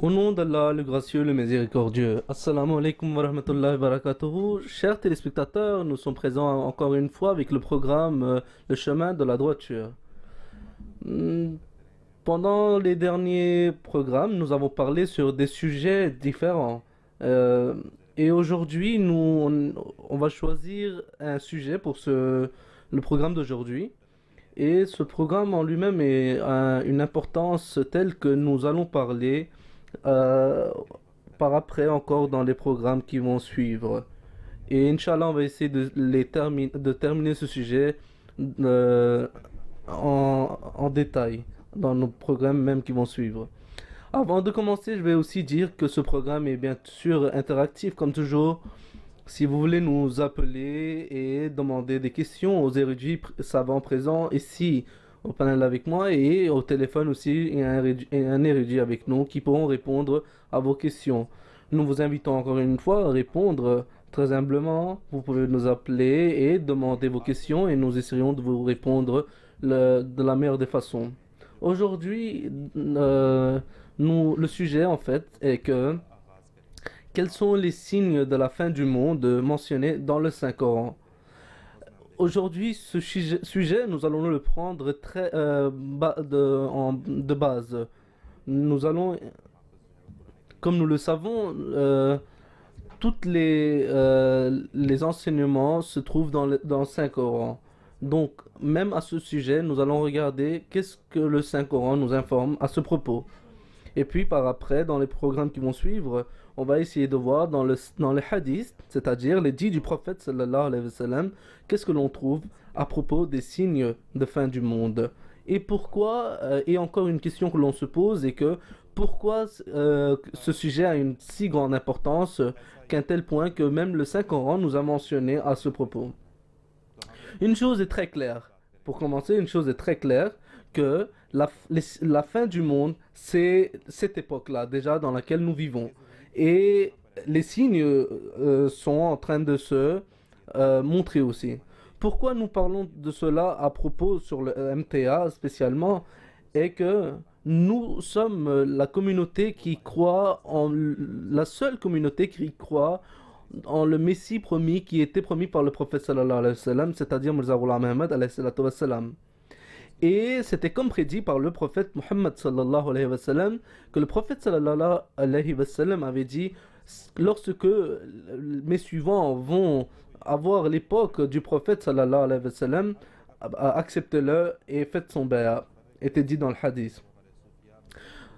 Au nom d'Allah, le gracieux, le miséricordieux. Assalamu alaikum wa rahmatullahi wa barakatuhu. Chers téléspectateurs, nous sommes présents encore une fois avec le programme Le chemin de la droiture. Hmm, Pendant les derniers programmes, nous avons parlé sur des sujets différents. Euh, et aujourd'hui, on va choisir un sujet pour le programme d'aujourd'hui. Et ce programme en lui-même a une importance telle que nous allons parler euh, par après encore dans les programmes qui vont suivre. Et Inch'Allah, on va essayer de terminer ce sujet euh, en détail dans nos programmes même qui vont suivre. Avant de commencer, je vais aussi dire que ce programme est bien sûr interactif comme toujours. Si vous voulez nous appeler et demander des questions aux érudits savants présents ici au panel avec moi et au téléphone aussi, il y a un érudit avec nous qui pourront répondre à vos questions. Nous vous invitons encore une fois à répondre très humblement. Vous pouvez nous appeler et demander vos questions et nous essaierons de vous répondre de la meilleure des façons. Aujourd'hui, le sujet en fait est que quels sont les signes de la fin du monde mentionnés dans le Saint-Coran? Aujourd'hui, ce sujet, nous allons le prendre très de base. Nous allons, comme nous le savons, toutes les enseignements se trouvent dans le Saint-Coran. Donc, même à ce sujet, nous allons regarder qu'est-ce que le Saint-Coran nous informe à ce propos. Et puis par après, dans les programmes qui vont suivre, on va essayer de voir dans les hadiths, c'est-à-dire les dits du prophète sallallahu alayhi wa sallam, qu'est-ce que l'on trouve à propos des signes de fin du monde. Et pourquoi, et encore une question que l'on se pose, est que pourquoi ce sujet a une si grande importance qu'à un tel point que même le Saint-Coran nous a mentionné à ce propos. Une chose est très claire. Pour commencer, une chose est très claire, que la fin du monde, c'est cette époque-là, déjà dans laquelle nous vivons. Et les signes sont en train de se montrer aussi. Pourquoi nous parlons de cela à propos sur le MTA spécialement, est que nous sommes la communauté qui croit la seule communauté qui croit en le Messie promis qui était promis par le prophète sallallahu alayhi wa sallam, c'est-à-dire Mirza Ghulam Ahmad alayhi salatu wa sallam. Et c'était comme prédit par le prophète Muhammad sallallahu alayhi wa sallam que le prophète sallallahu alayhi wa sallam avait dit lorsque mes suivants vont avoir l'époque du prophèt sallallahu alayhi wa sallam, acceptez-le et faites son bay'a, était dit dans le hadith.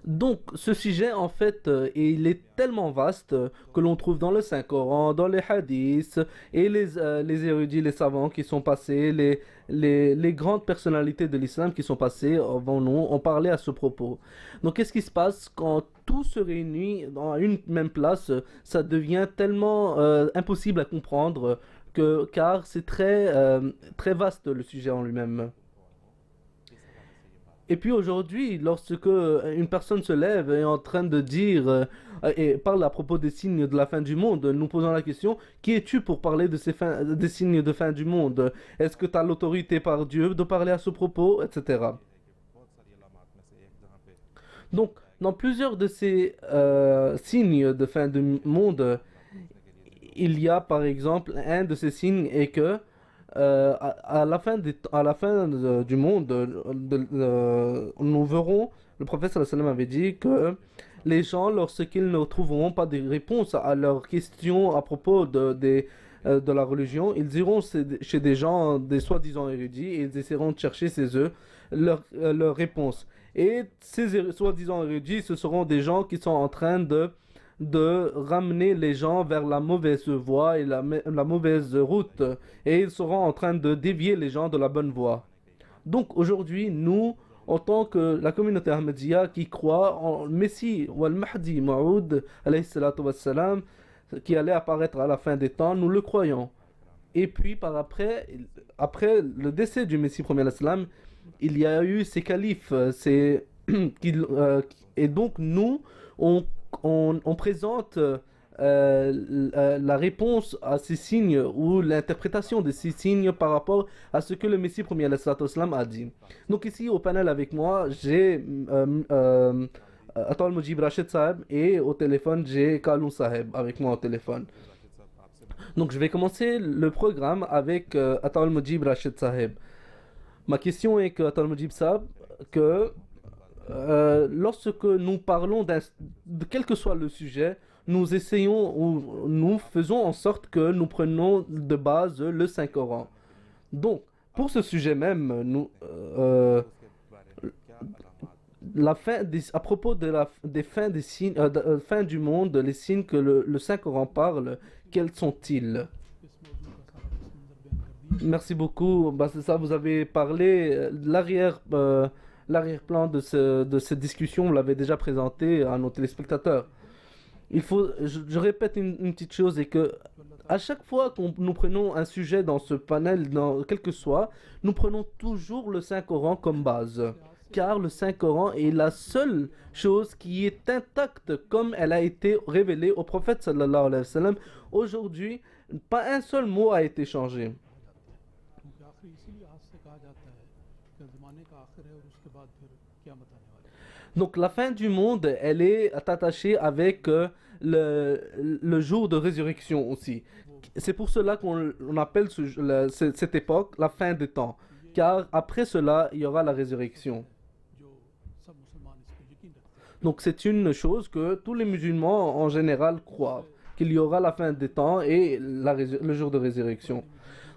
Donc, ce sujet, en fait, il est tellement vaste que l'on trouve dans le Saint-Coran, dans les hadiths, et les érudits, les savants qui sont passés, les grandes personnalités de l'islam qui sont passées avant nous ont parlé à ce propos. Donc, qu'est-ce qui se passe quand tout se réunit dans une même place? Ça devient tellement impossible à comprendre car c'est très vaste le sujet en lui-même. Et puis aujourd'hui, lorsque une personne se lève et est en train de dire et parle à propos des signes de la fin du monde, nous posons la question, qui es-tu pour parler des signes de fin du monde? Est-ce que tu as l'autorité par Dieu de parler à ce propos, etc. Donc, dans plusieurs de ces signes de fin du monde, il y a par exemple un de ces signes est que à la fin, du monde, nous verrons, le prophète sallallahu alayhi wa sallam avait dit que les gens, lorsqu'ils ne trouveront pas de réponse à leurs questions à propos de la religion, ils iront chez des gens, des soi-disant érudits, et ils essaieront de chercher chez eux leur réponse. Et ces soi-disant érudits, ce seront des gens qui sont en train de ramener les gens vers la mauvaise voie et la mauvaise route, et ils seront en train de dévier les gens de la bonne voie. Donc aujourd'hui, nous, en tant que la communauté Ahmadiyya qui croit en Messie ou al-Mahdi Ma'oud alayhi salatu wassalam, qui allait apparaître à la fin des temps, nous le croyons. Et puis par après le décès du Messie premier l'Islam, il y a eu ces califes, et donc nous, on présente la réponse à ces signes ou l'interprétation de ces signes par rapport à ce que le Messie premier a dit. Donc ici au panel avec moi, j'ai Atal Mujib Rashid Saheb et au téléphone, j'ai Kalou Saheb avec moi au téléphone. Donc, je vais commencer le programme avec Atal Mujib Rashid Saheb. Ma question est que Atal Mujib Saheb, que lorsque nous parlons de quel que soit le sujet, nous essayons ou nous faisons en sorte que nous prenons de base le Saint-Coran. Donc, pour ce sujet même, à propos des fins des signes, fin du monde, les signes que le Saint-Coran parle, quels sont-ils? Merci beaucoup. Bah, c'est ça, vous avez parlé de l'arrière-plan de cette discussion, vous l'avez déjà présenté à nos téléspectateurs. Je répète une petite chose, et que à chaque fois nous prenons un sujet dans ce panel, quel que soit, nous prenons toujours le Saint-Coran comme base. Car le Saint-Coran est la seule chose qui est intacte comme elle a été révélée au prophète sallallahu alayhi wa sallam. Aujourd'hui, pas un seul mot a été changé. Donc la fin du monde, elle est attachée avec le jour de résurrection aussi. C'est pour cela qu'on appelle cette époque la fin des temps. Car après cela, il y aura la résurrection. Donc c'est une chose que tous les musulmans en général croient, qu'il y aura la fin des temps et le jour de résurrection.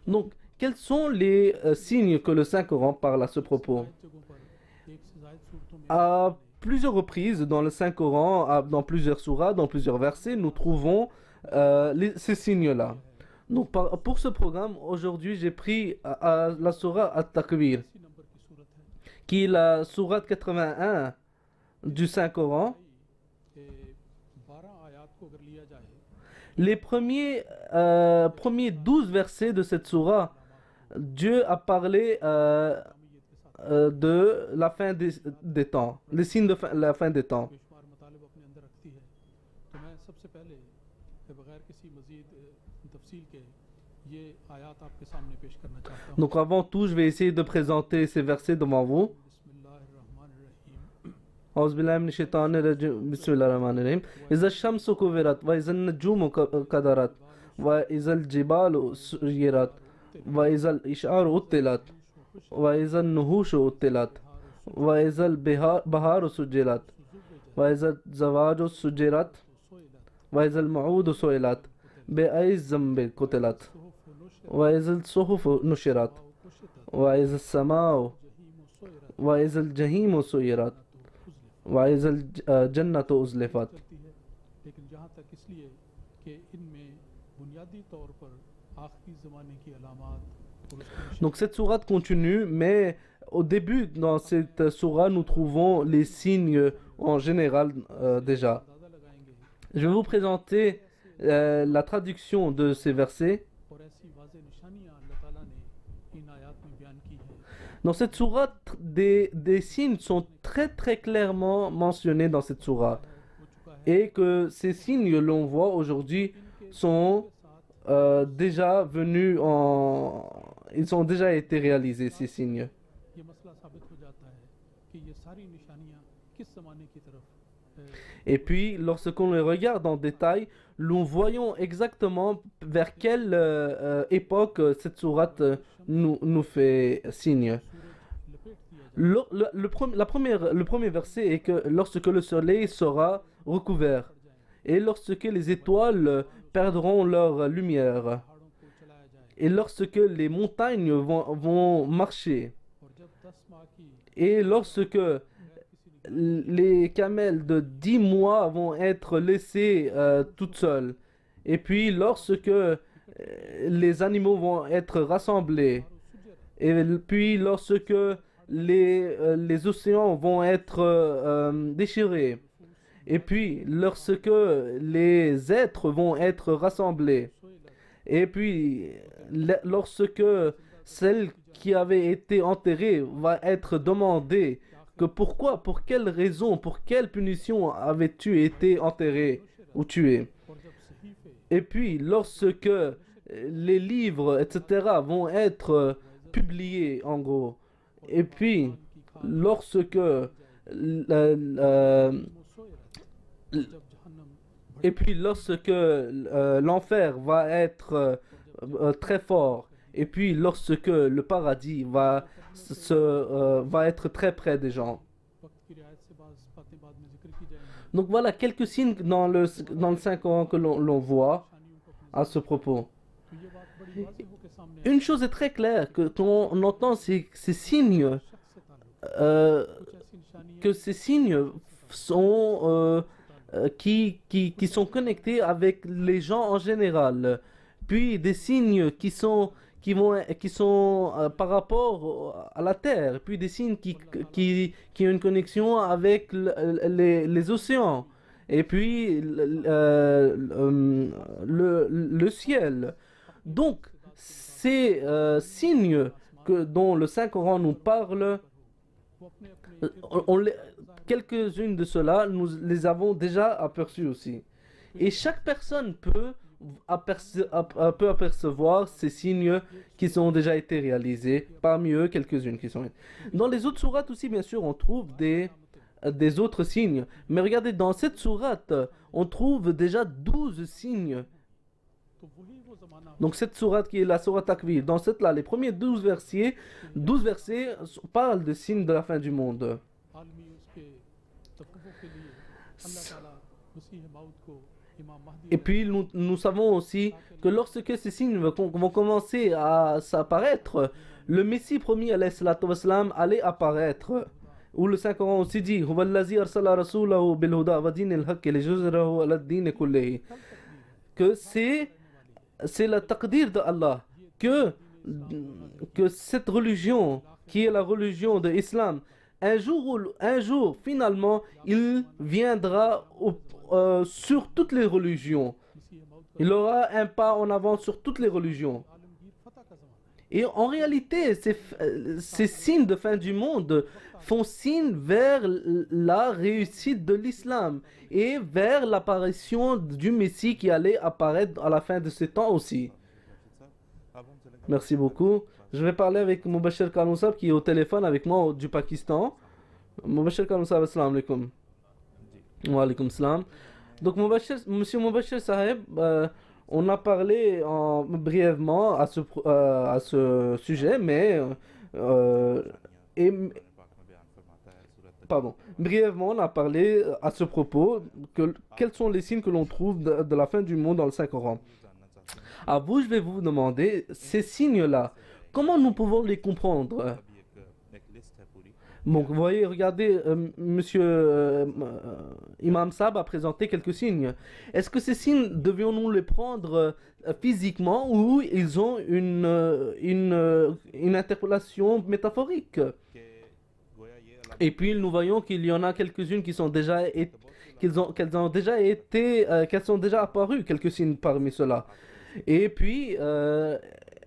Donc quels sont les signes que le Saint-Coran parle à ce propos? À plusieurs reprises dans le Saint-Coran, dans plusieurs surahs, dans plusieurs versets, nous trouvons ces signes-là. Donc pour ce programme, aujourd'hui, j'ai pris la surah At-Takwir, qui est la sourate 81 du Saint-Coran. Les premiers 12 versets de cette surah, Dieu a parlé de la fin des temps, les signes de la fin des temps. Donc avant tout, je vais essayer de présenter ces versets devant vous. أعوذ بالله من الشيطان الرجيم بسم الله الرحمن الرحيم إذا الشمس كورت وإذا النجوم كدرت وإذا الجبال سيرت وإذا الإشعار عطلت وإذا النحوش عطلت وإذا البحار سجرت وإذا الزواج سجرت وإذا الموعود سئلت بأي ذنب قتلت وإذا الصحف نشرت وإذا السماء وإذا الجحيم سيرت وإذا الجنة أزلفت. Donc cette sourate continue, mais au début dans cette sourate nous trouvons les signes en général déjà. Je vais vous présenter la traduction de ces versets. Dans cette sourate, des signes sont très clairement mentionnés dans cette sourate. Et que ces signes, l'on voit aujourd'hui, sont déjà venus ils ont déjà été réalisés, ces signes. Et puis, lorsqu'on les regarde en détail, nous voyons exactement vers quelle époque cette sourate nous fait signe. Le premier verset est que lorsque le soleil sera recouvert et lorsque les étoiles perdront leur lumière et lorsque les montagnes vont marcher et lorsque les camels de 10 mois vont être laissés toutes seules et puis lorsque les animaux vont être rassemblés et puis lorsque les océans vont être déchirés et puis lorsque les êtres vont être rassemblés et puis lorsque celle qui avait été enterrée va être demandée que pourquoi, pour quelle raison, pour quelle punition avais-tu été enterré ou tué. Et puis lorsque les livres etc vont être publiés en gros. Et puis, lorsque Et puis lorsque l'enfer va être très fort, et puis lorsque le paradis va être très près des gens. Donc voilà quelques signes dans le Saint-Coran que l'on voit à ce propos. Une chose est très claire, que qu'on entend ces signes, euh, que ces signes sont qui sont connectés avec les gens en général. Puis des signes qui sont par rapport à la Terre. Puis des signes qui ont une connexion avec les océans. Et puis le ciel. Donc, ces signes dont le Saint-Coran nous parle, on les- quelques-unes de ceux-là, nous les avons déjà aperçus aussi. Et chaque personne peut apercevoir ces signes qui ont déjà été réalisés, parmi eux quelques-unes qui sont... Dans les autres sourates aussi, bien sûr, on trouve des autres signes. Mais regardez, dans cette sourate, on trouve déjà 12 signes. Donc cette sourate qui est la sourate Takwir, dans cette-là, les premiers 12 versets parlent de signes de la fin du monde. Et puis nous savons aussi que lorsque ces signes vont commencer à s'apparaître, le Messie promis alayhi salatu wassalam, allait apparaître. Où le Saint-Coran aussi dit هو الذي أرسل رسوله بالهدى ودين الحق ليظهره على الدين كله, que c'est le taqdir de Allah que cette religion qui est la religion de l'islam, un jour finalement il viendra sur toutes les religions, il aura un pas en avant sur toutes les religions. Et en réalité, ces signes de fin du monde font signe vers la réussite de l'islam et vers l'apparition du Messie qui allait apparaître à la fin de ce temps aussi. Merci beaucoup. Je vais parler avec Mubashir Kanoussab qui est au téléphone avec moi du Pakistan. Mubashir Kanoussab, assalamu alaikum. Wa alaikum salam. Donc, Monsieur Mubashir Saheb, on a parlé brièvement à ce sujet, mais brièvement, on a parlé à ce propos quels sont les signes que l'on trouve de la fin du monde dans le Saint-Coran. À vous, je vais vous demander ces signes-là, comment nous pouvons les comprendre? Donc, vous voyez, regardez, Imam Sab a présenté quelques signes. Est-ce que ces signes, devions-nous les prendre physiquement ou ils ont une interpellation métaphorique? Et puis, nous voyons qu'il y en a quelques-unes qui sont déjà qu'elles sont déjà apparues, quelques signes parmi ceux-là. Et puis,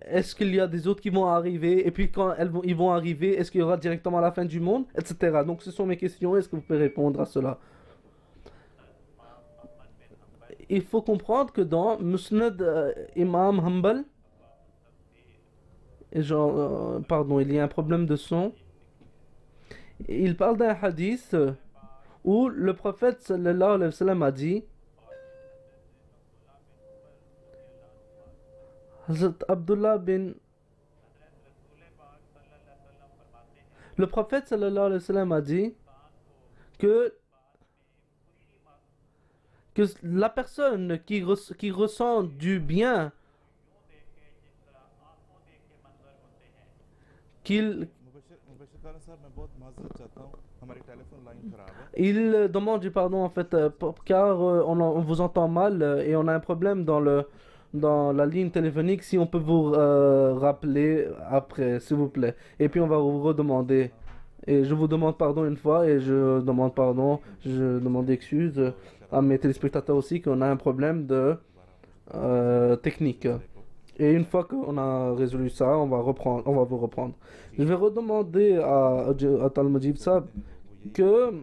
est-ce qu'il y a des autres qui vont arriver? Et puis quand ils vont arriver, est-ce qu'il y aura directement la fin du monde? Etc. Donc ce sont mes questions. Est-ce que vous pouvez répondre à cela? Il faut comprendre que dans Musnad Imam Hanbal, pardon, il y a un problème de son. Il parle d'un hadith où le prophète sallallahu alayhi wa sallam a dit, Hazrat Abdullah bin... Le prophète sallallahu alayhi wa sallam a dit que la personne qui ressent du bien, il demande du pardon en fait, car on vous entend mal et on a un problème dans la ligne téléphonique. Si on peut vous rappeler après, s'il vous plaît. Et puis on va vous redemander. Et je vous demande pardon une fois et je demande excuse à mes téléspectateurs aussi qu'on a un problème de technique. Et une fois qu'on a résolu ça, on va vous reprendre. Je vais redemander à Talmudjib Sab que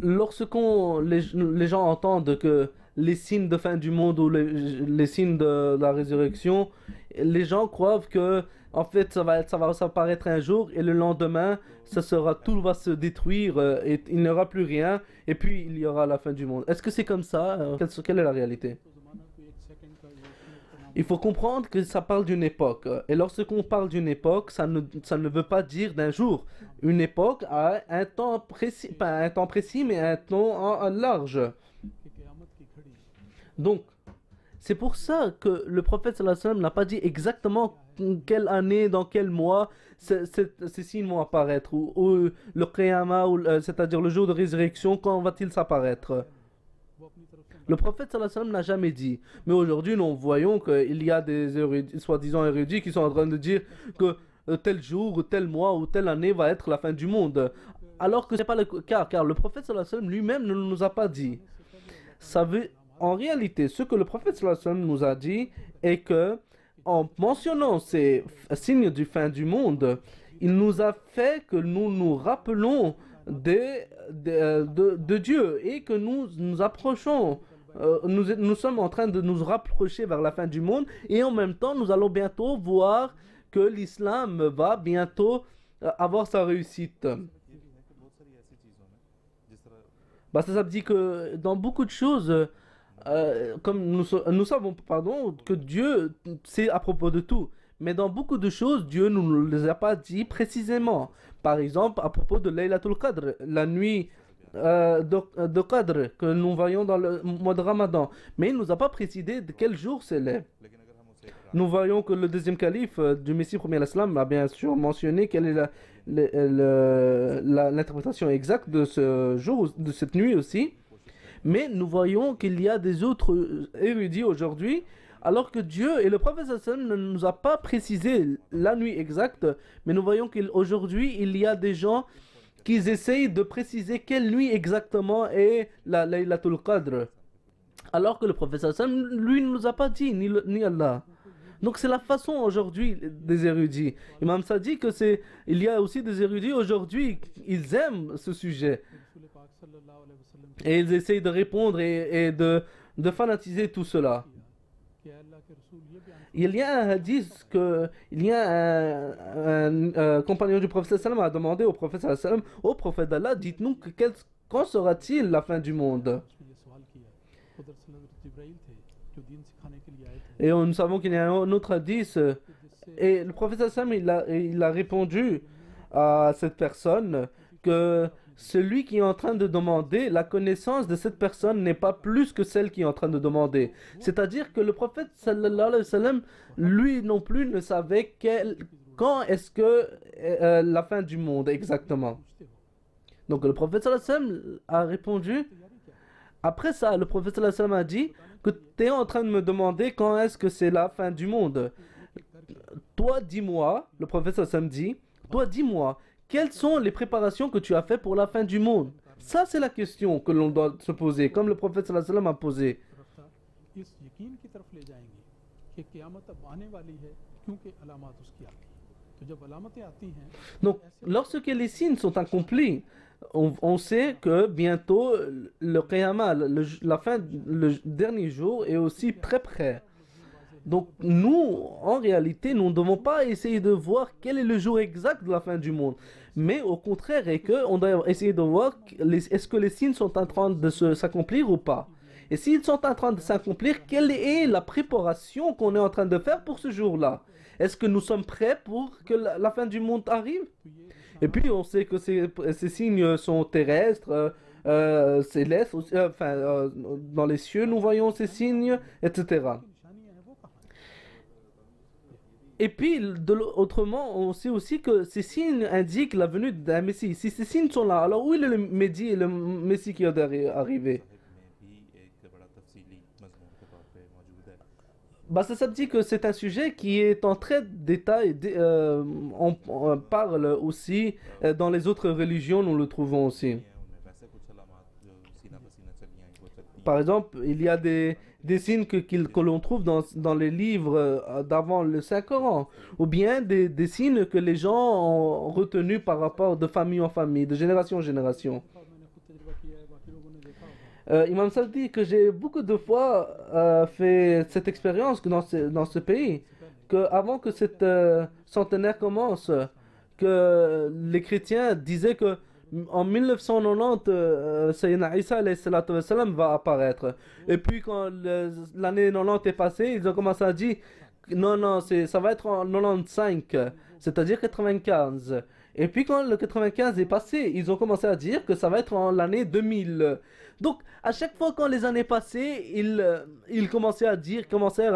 lorsqu'on les gens entendent que les signes de fin du monde ou les signes de la résurrection, les gens croient que en fait ça va s'apparaître un jour et le lendemain tout va se détruire et il n'y aura plus rien et puis il y aura la fin du monde. Est-ce que c'est comme ça? Quelle est la réalité? Il faut comprendre que ça parle d'une époque. Et lorsqu'on parle d'une époque, ça ne veut pas dire d'un jour. Une époque a un temps précis, pas un temps précis, mais un temps large. Donc, c'est pour ça que le prophète sallallahu alayhi wa sallam n'a pas dit exactement quelle année, dans quel mois ces signes vont apparaître, ou le Qiyamah, c'est-à-dire le jour de résurrection, quand va-t-il s'apparaître? Le prophète sallallahu alayhi wa sallam n'a jamais dit. Mais aujourd'hui, nous voyons qu'il y a des soi-disant érudits qui sont en train de dire que tel jour, ou tel mois, ou telle année va être la fin du monde. Alors que ce n'est pas le cas, car le prophète sallallahu alayhi wa sallam lui-même ne nous a pas dit. En réalité, ce que le prophète sallallahu alayhi wa sallam nous a dit est que, en mentionnant ces signes du fin du monde, il nous a fait que nous nous rappelons de Dieu et que nous nous approchons. Nous sommes en train de nous rapprocher vers la fin du monde et en même temps nous allons bientôt voir que l'islam va bientôt avoir sa réussite. Bah, ça dit que dans beaucoup de choses, comme nous savons pardon, que Dieu sait à propos de tout. Mais dans beaucoup de choses, Dieu ne nous les a pas dit précisément. Par exemple, à propos de Laylatul Qadr, la nuit de Qadr que nous voyons dans le mois de Ramadan. Mais il ne nous a pas précisé de quel jour c'est. Nous voyons que le deuxième calife du Messie premier l'Islam a bien sûr mentionné quelle est l'interprétation exacte de ce jour, de cette nuit aussi. Mais nous voyons qu'il y a des autres érudits aujourd'hui, alors que Dieu et le prophète sallam ne nous a pas précisé la nuit exacte, mais nous voyons qu'aujourd'hui il y a des gens qui essayent de préciser quelle nuit exactement est la Laylatul Qadr, alors que le prophète sallam lui ne nous a pas dit, ni Allah. Donc c'est la façon aujourd'hui des érudits. Imam Sa dit que il y a aussi des érudits aujourd'hui, ils aiment ce sujet. Et ils essayent de répondre et de fanatiser tout cela. Il y a un hadith il y a un compagnon du prophète sallam a demandé au prophète sallam, ô prophète d'Allah, dites-nous quand sera-t-il la fin du monde? Et nous savons qu'il y a un autre hadith et le prophète sallam il a répondu à cette personne que celui qui est en train de demander, la connaissance de cette personne n'est pas plus que celle qui est en train de demander. C'est-à-dire que le prophète sallallahu alayhi wa sallam, lui non plus ne savait quand est-ce que la fin du monde exactement. Donc le prophète sallallahu alayhi wa sallam a répondu. Après ça, le prophète sallallahu alayhi wa sallam a dit que tu es en train de me demander quand est-ce que c'est la fin du monde. Toi, dis-moi, le prophète sallallahu alayhi wa sallam dit, toi, dis-moi, quelles sont les préparations que tu as faites pour la fin du monde? Ça, c'est la question que l'on doit se poser, comme le prophète sallallahu alayhi wa sallam a posé. Donc, lorsque les signes sont accomplis, on sait que bientôt le Qiyamah, le dernier jour, est aussi très près. Donc nous, en réalité, nous ne devons pas essayer de voir quel est le jour exact de la fin du monde. Mais au contraire, on doit essayer de voir est-ce que les signes sont en train de s'accomplir ou pas. Et s'ils sont en train de s'accomplir, quelle est la préparation qu'on est en train de faire pour ce jour-là? Est-ce que nous sommes prêts pour que la fin du monde arrive? Et puis on sait que ces signes sont terrestres, célestes, dans les cieux nous voyons ces signes, etc. Et puis, autrement, on sait aussi que ces signes indiquent la venue d'un Messie. Si ces signes sont là, alors où est le Mehdi et le Messie qui est arrivé? Bah, ça dit que c'est un sujet qui est en très détail. On parle aussi dans les autres religions, nous le trouvons aussi. Par exemple, il y a des signes que l'on trouve dans les livres d'avant le Saint-Coran, ou bien des signes que les gens ont retenus par rapport de famille en famille, de génération en génération. Imam Sal dit que j'ai beaucoup de fois fait cette expérience que dans ce pays, que avant que cette centenaire commence, que les chrétiens disaient que en 1990, Sayyidina Isa alayhi salatu wa salam va apparaître. Et puis quand l'année 90 est passée, ils ont commencé à dire non, non, ça va être en 95, c'est-à-dire 95. Et puis quand le 95 est passé, ils ont commencé à dire que ça va être en l'année 2000. Donc, à chaque fois quand les années passaient, ils commencèrent à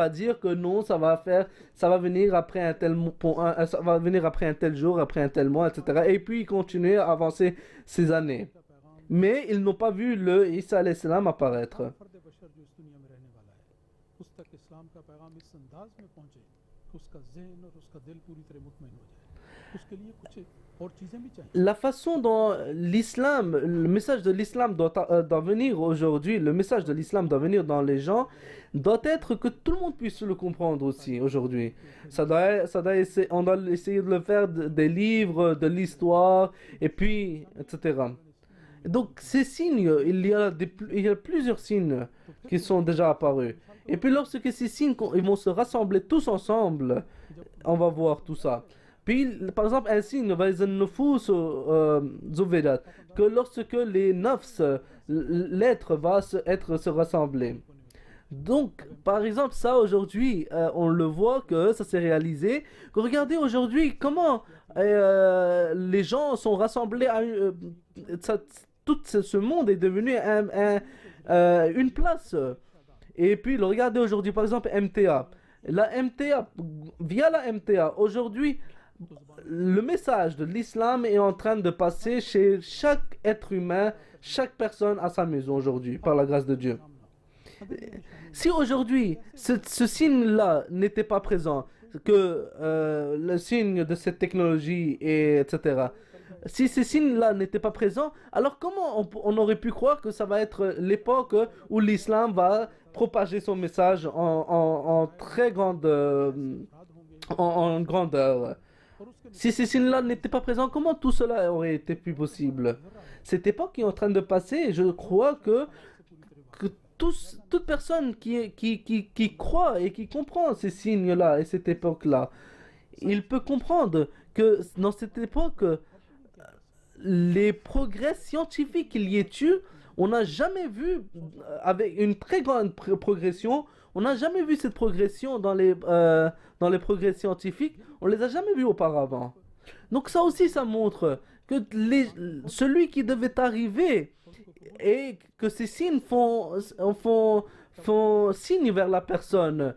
dire que non, ça va venir après un tel, ça va venir après un tel jour, après un tel mois, etc. Et puis ils continuaient à avancer ces années. Mais ils n'ont pas vu le Isa alayhi salam apparaître. La façon dont l'islam, le message de l'islam doit venir aujourd'hui, le message de l'islam doit venir dans les gens, doit être que tout le monde puisse le comprendre aussi aujourd'hui. On doit essayer de le faire des livres, de l'histoire, et puis, etc. Donc, ces signes, il y a plusieurs signes qui sont déjà apparus. Et puis, lorsque ces signes ils vont se rassembler tous ensemble, on va voir tout ça. Puis, par exemple, un signe, que lorsque les nafs, l'être va se rassembler. Donc, par exemple, ça aujourd'hui, on le voit que ça s'est réalisé. Regardez aujourd'hui comment les gens sont rassemblés tout ce monde est devenu une place. Et puis, regardez aujourd'hui, par exemple, MTA. Via la MTA, aujourd'hui, le message de l'islam est en train de passer chez chaque être humain, chaque personne à sa maison aujourd'hui, par la grâce de Dieu. Si aujourd'hui, ce signe-là n'était pas présent, que le signe de cette technologie, etc., si ces signes-là n'étaient pas présents, alors comment on aurait pu croire que ça va être l'époque où l'islam va propager son message en très grande en grandeur? Si ces signes-là n'étaient pas présents, comment tout cela aurait été plus possible? Cette époque est en train de passer et je crois que toute personne qui croit et qui comprend ces signes-là et cette époque-là, il peut comprendre que dans cette époque, les progrès scientifiques qu'il y ait eu, on n'a jamais vu, avec une très grande progression, on n'a jamais vu cette progression dans les progrès scientifiques, on les a jamais vus auparavant. Donc ça aussi, ça montre que celui qui devait arriver et que ces signes font signe vers la personne,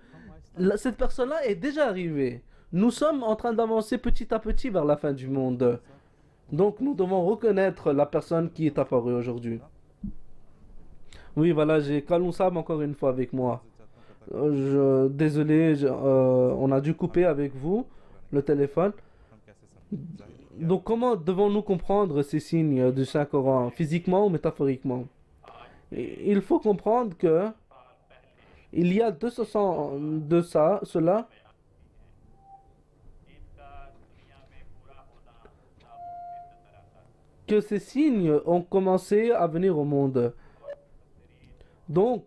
cette personne-là est déjà arrivée. Nous sommes en train d'avancer petit à petit vers la fin du monde. Donc nous devons reconnaître la personne qui est apparue aujourd'hui. Oui, voilà, j'ai Kaloun Sab encore une fois avec moi. Désolé, on a dû couper avec vous le téléphone. Donc comment devons-nous comprendre ces signes du Saint-Coran, physiquement ou métaphoriquement? Il faut comprendre que il y a 200 ans de cela, que ces signes ont commencé à venir au monde. Donc,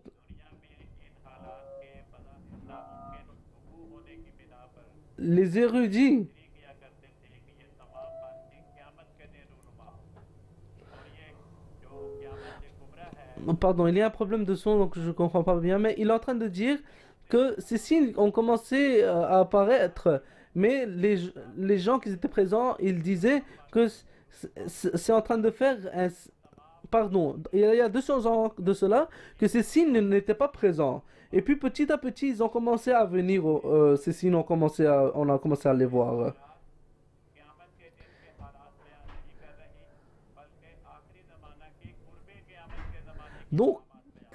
les érudits, pardon, il y a un problème de son, donc je ne comprends pas bien, mais il est en train de dire que ces signes ont commencé à apparaître, mais les gens qui étaient présents, ils disaient que c'est en train de faire un... Pardon, il y a 200 ans de cela que ces signes n'étaient pas présents. Et puis petit à petit, ils ont commencé à venir, ces signes on a commencé à les voir. Donc,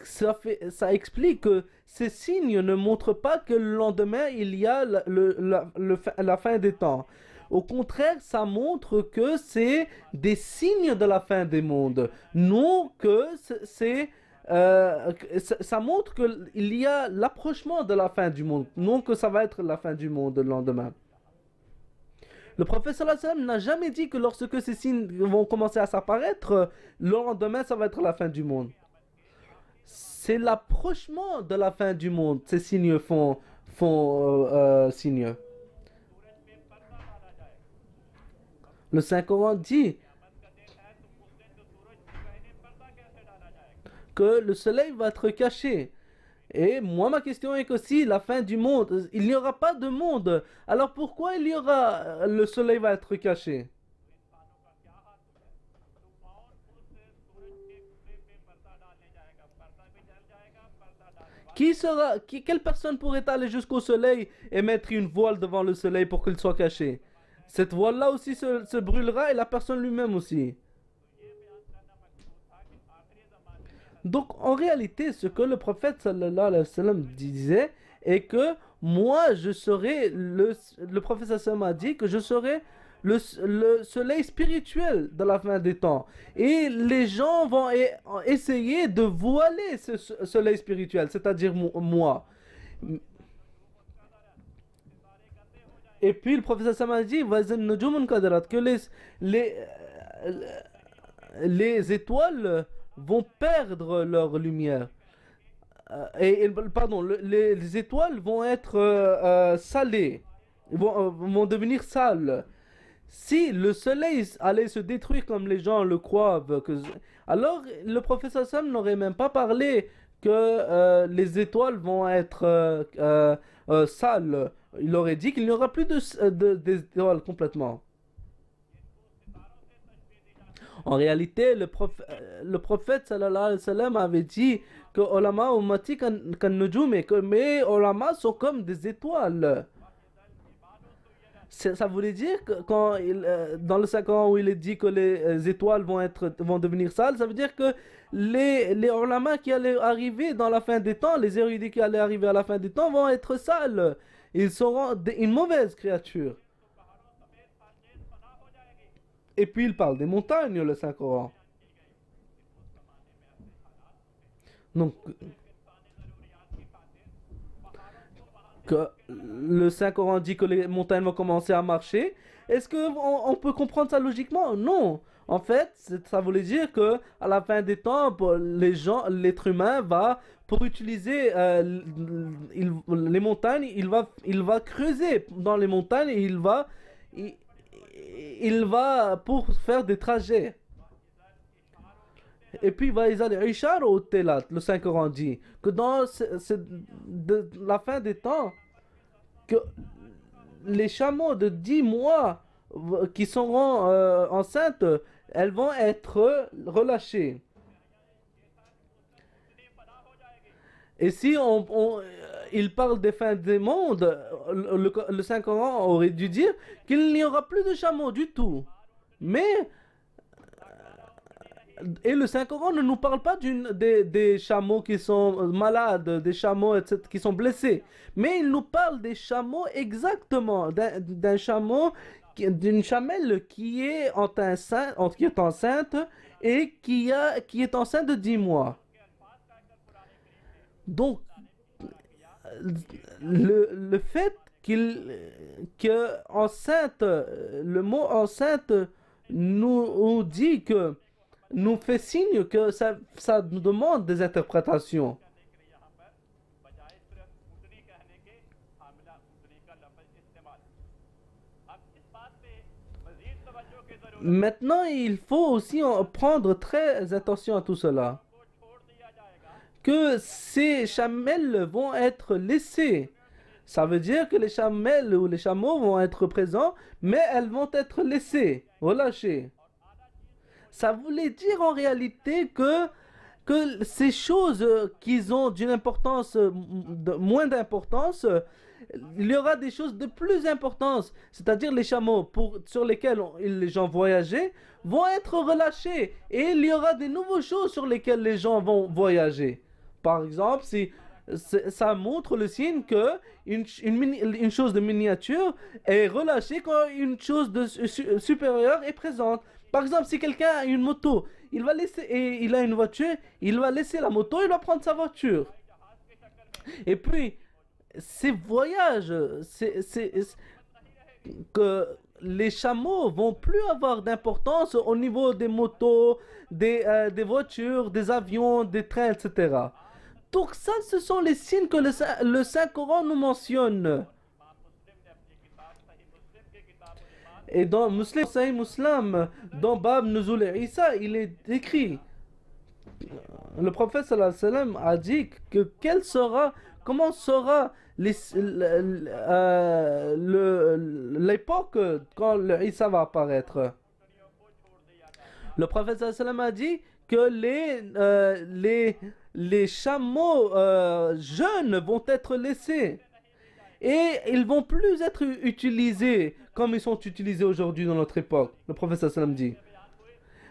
ça explique que ces signes ne montrent pas que le lendemain, il y a la fin des temps. Au contraire, ça montre que c'est des signes de la fin des mondes. Non que ça montre qu'il y a l'approchement de la fin du monde. Non que ça va être la fin du monde le lendemain. Le prophète sallallahu alayhi wa sallam n'a jamais dit que lorsque ces signes vont commencer à s'apparaître, le lendemain, ça va être la fin du monde. c'est l'approchement de la fin du monde. Ces signes font signe. Le Saint-Coran dit que le soleil va être caché. Et moi, ma question est que si la fin du monde, il n'y aura pas de monde, alors pourquoi le soleil va être caché? Quelle personne pourrait aller jusqu'au soleil et mettre une voile devant le soleil pour qu'il soit caché? Cette voile-là aussi se brûlera et la personne lui-même aussi. Donc, en réalité, ce que le prophète sallallahu alayhi wa sallam disait est que moi, je serai le prophète sallallahu alayhi wa sallam a dit que je serai le soleil spirituel de la fin des temps. Et les gens vont essayer de voiler ce soleil spirituel, c'est-à-dire moi. Et puis le prophète sallallahu alayhi wa sallam a dit que les étoiles vont perdre leur lumière. Pardon, les étoiles vont être salées, vont devenir sales. Si le soleil allait se détruire comme les gens le croient, alors le prophète sallam n'aurait même pas parlé que les étoiles vont être sales. Il aurait dit qu'il n'y aura plus d'étoiles complètement. En réalité, le prophète sallallahu alayhi wa sallam avait dit que ulama ummati kan nujum, que mes ulama sont comme des étoiles. Ça voulait dire que dans le Saint-Coran où il est dit que les étoiles vont devenir sales, ça veut dire que les ulama qui allaient arriver dans la fin des temps, les érudits qui allaient arriver à la fin des temps vont être sales. Ils seront une mauvaise créature. Et puis il parle des montagnes, le Saint-Coran. Donc, que le Saint-Coran dit que les montagnes vont commencer à marcher. Est-ce qu'on peut comprendre ça logiquement? Non. En fait, ça voulait dire que à la fin des temps, l'être humain va, pour utiliser les montagnes, il va creuser dans les montagnes et il va pour faire des trajets. Et puis, le Saint-Coran dit que dans la fin des temps, que les chameaux de 10 mois qui seront enceintes, elles vont être relâchées. Et si il parle des fins des mondes, le Saint-Coran aurait dû dire qu'il n'y aura plus de chameaux du tout. Et le Saint-Coran ne nous parle pas des chameaux qui sont malades, des chameaux qui sont blessés. Mais il nous parle des chameaux exactement, d'une chamelle qui est enceinte et qui est enceinte de 10 mois. Donc, le fait que enceinte, le mot enceinte nous dit que nous fait signe que ça nous demande des interprétations. Maintenant, il faut aussi prendre très attention à tout cela. Que ces chamelles vont être laissées. Ça veut dire que les chamelles ou les chameaux vont être présents, mais elles vont être laissées, relâchées. Ça voulait dire en réalité que ces choses qui ont d'une importance, moins d'importance, il y aura des choses de plus importance. C'est-à-dire les chameaux sur lesquels les gens voyageaient vont être relâchés. Et il y aura des nouvelles choses sur lesquelles les gens vont voyager. Par exemple, ça montre le signe que une chose de miniature est relâchée quand une chose de supérieure est présente. Par exemple, si quelqu'un a une moto, il a une voiture, il va laisser la moto, il va prendre sa voiture. Et puis, ces voyages, que les chameaux vont plus avoir d'importance au niveau des motos, des voitures, des avions, des trains, etc. Donc ça, ce sont les signes que le Saint-Coran nous mentionne. Et dans Muslim, Sahih Muslim, dans Bab Nuzul Isa, il est écrit, le prophète sallallahu alayhi wa sallam a dit que comment sera l'époque quand le Isa va apparaître. Le prophète sallallahu alayhi wa sallam a dit que les chameaux jeunes vont être laissés. Et ils vont plus être utilisés comme ils sont utilisés aujourd'hui dans notre époque. Le prophète sallam dit.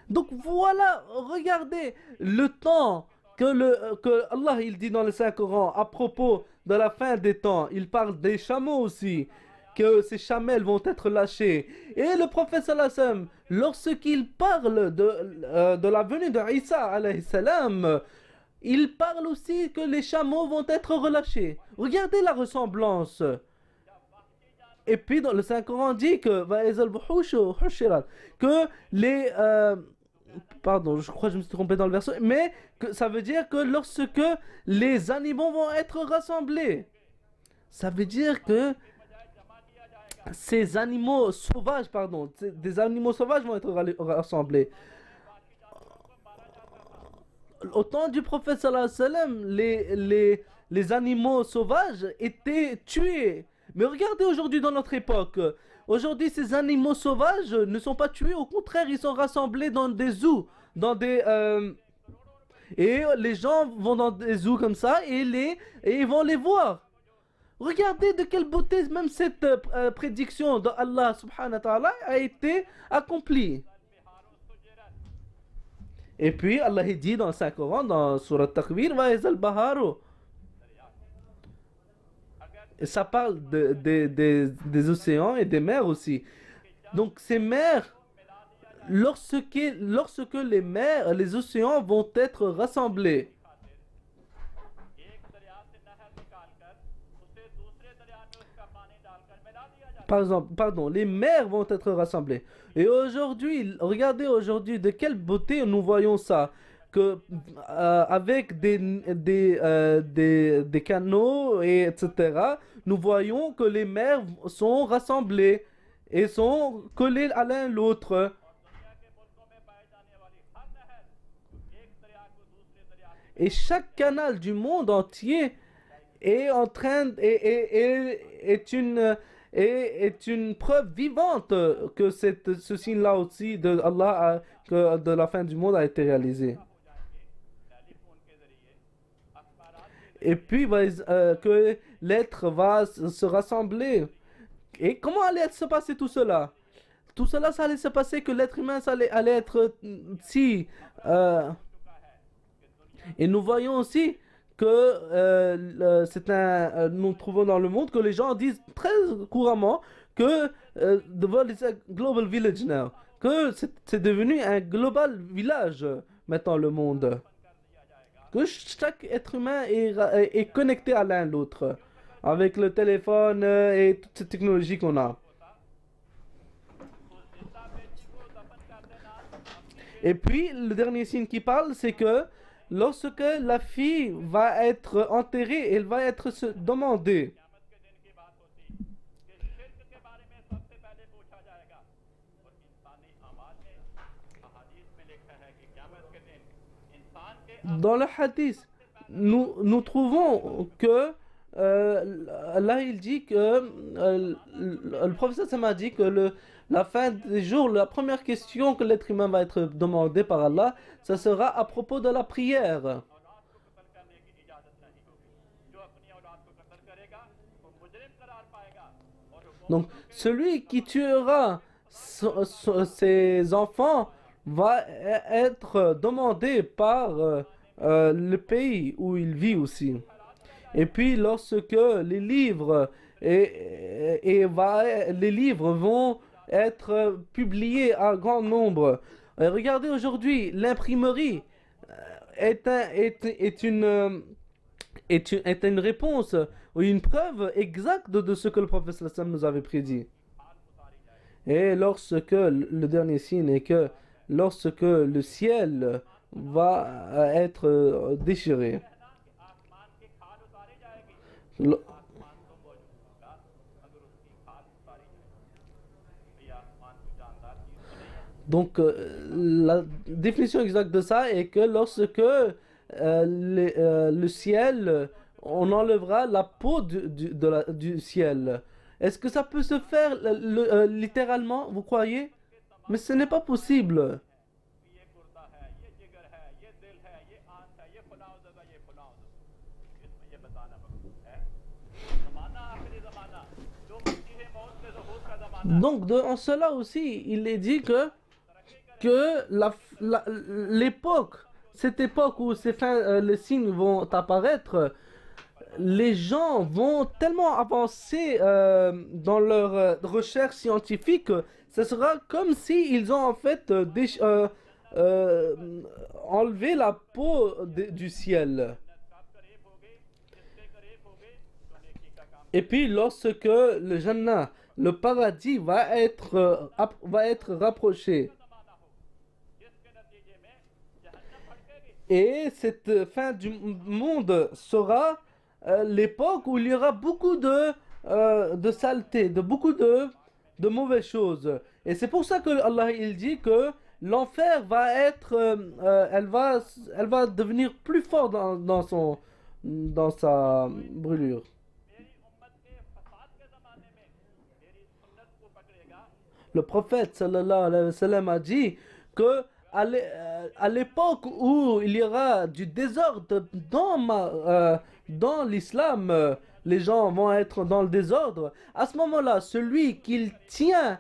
Donc voilà, regardez le temps que Allah il dit dans le Saint-Coran à propos de la fin des temps. Il parle des chameaux aussi, que ces chamelles vont être lâchées. Et le prophète sallam, lorsqu'il parle de la venue de Isa alayhi salam, il parle aussi que les chameaux vont être relâchés. Regardez la ressemblance. Et puis dans le Saint-Coran dit que pardon, je crois que je me suis trompé dans le verset, mais que ça veut dire que lorsque les animaux vont être rassemblés, ça veut dire que ces animaux sauvages, des animaux sauvages vont être rassemblés. Au temps du prophète sallallahu alayhi wa sallam, les animaux sauvages étaient tués. Mais regardez aujourd'hui dans notre époque. Aujourd'hui, ces animaux sauvages ne sont pas tués. Au contraire, ils sont rassemblés dans des zoos. Et les gens vont dans des zoos comme ça et ils vont les voir. Regardez de quelle beauté même cette prédiction d'Allah subhanahu wa ta'ala a été accomplie. Et puis Allah dit dans le Saint-Coran, dans Surat Takwir, Va'izal Baharu. Et ça parle des océans et des mers aussi. Donc ces mers, lorsque les océans vont être rassemblés, les mers vont être rassemblées. Et aujourd'hui, regardez aujourd'hui de quelle beauté nous voyons ça. Que avec des canaux et etc., nous voyons que les mers sont rassemblées et sont collées à l'un l'autre. Et chaque canal du monde entier est en train est une preuve vivante que ce signe-là aussi de Allah, que de la fin du monde a été réalisé. Et puis que l'être va se rassembler. Et comment allait se passer tout cela? Tout cela, ça allait se passer que l'être humain ça allait être si... Et nous voyons aussi que nous trouvons dans le monde que les gens disent très couramment que the world is a global village now. Que c'est devenu un global village maintenant le monde. Que chaque être humain est connecté à l'un l'autre avec le téléphone et toutes ces technologies qu'on a. Et puis le dernier signe qui parle, c'est que lorsque la fille va être enterrée, elle va être se demander. Dans le hadith, nous trouvons que là il dit que le professeur m'a dit que la fin des jours, la première question que l'être humain va être demandé par Allah, ça sera à propos de la prière. Donc celui qui tuera ses enfants va être demandé par le pays où il vit aussi. Et puis lorsque les livres les livres vont être publiés à grand nombre. Regardez aujourd'hui, l'imprimerie est une réponse ou une preuve exacte de ce que le prophète sallam nous avait prédit. Et lorsque le dernier signe est que lorsque le ciel va être déchiré, L- Donc, la définition exacte de ça est que lorsque le ciel, on enlèvera la peau du ciel. Est-ce que ça peut se faire littéralement, vous croyez? Mais ce n'est pas possible. Donc, en cela aussi, il est dit que l'époque, cette époque où les signes vont apparaître, les gens vont tellement avancer dans leur recherche scientifique, ce sera comme si ils ont en fait euh, enlevé la peau du ciel. Et puis lorsque le Jannah, le paradis va être rapproché. Et cette fin du monde sera l'époque où il y aura beaucoup de saleté, beaucoup de mauvaises choses. Et c'est pour ça que Allah il dit que l'enfer va être, elle va devenir plus fort dans sa brûlure. Le prophète sallallahu alayhi wa sallam a dit que à l'époque où il y aura du désordre dans l'islam, les gens vont être dans le désordre. À ce moment-là, celui qui tient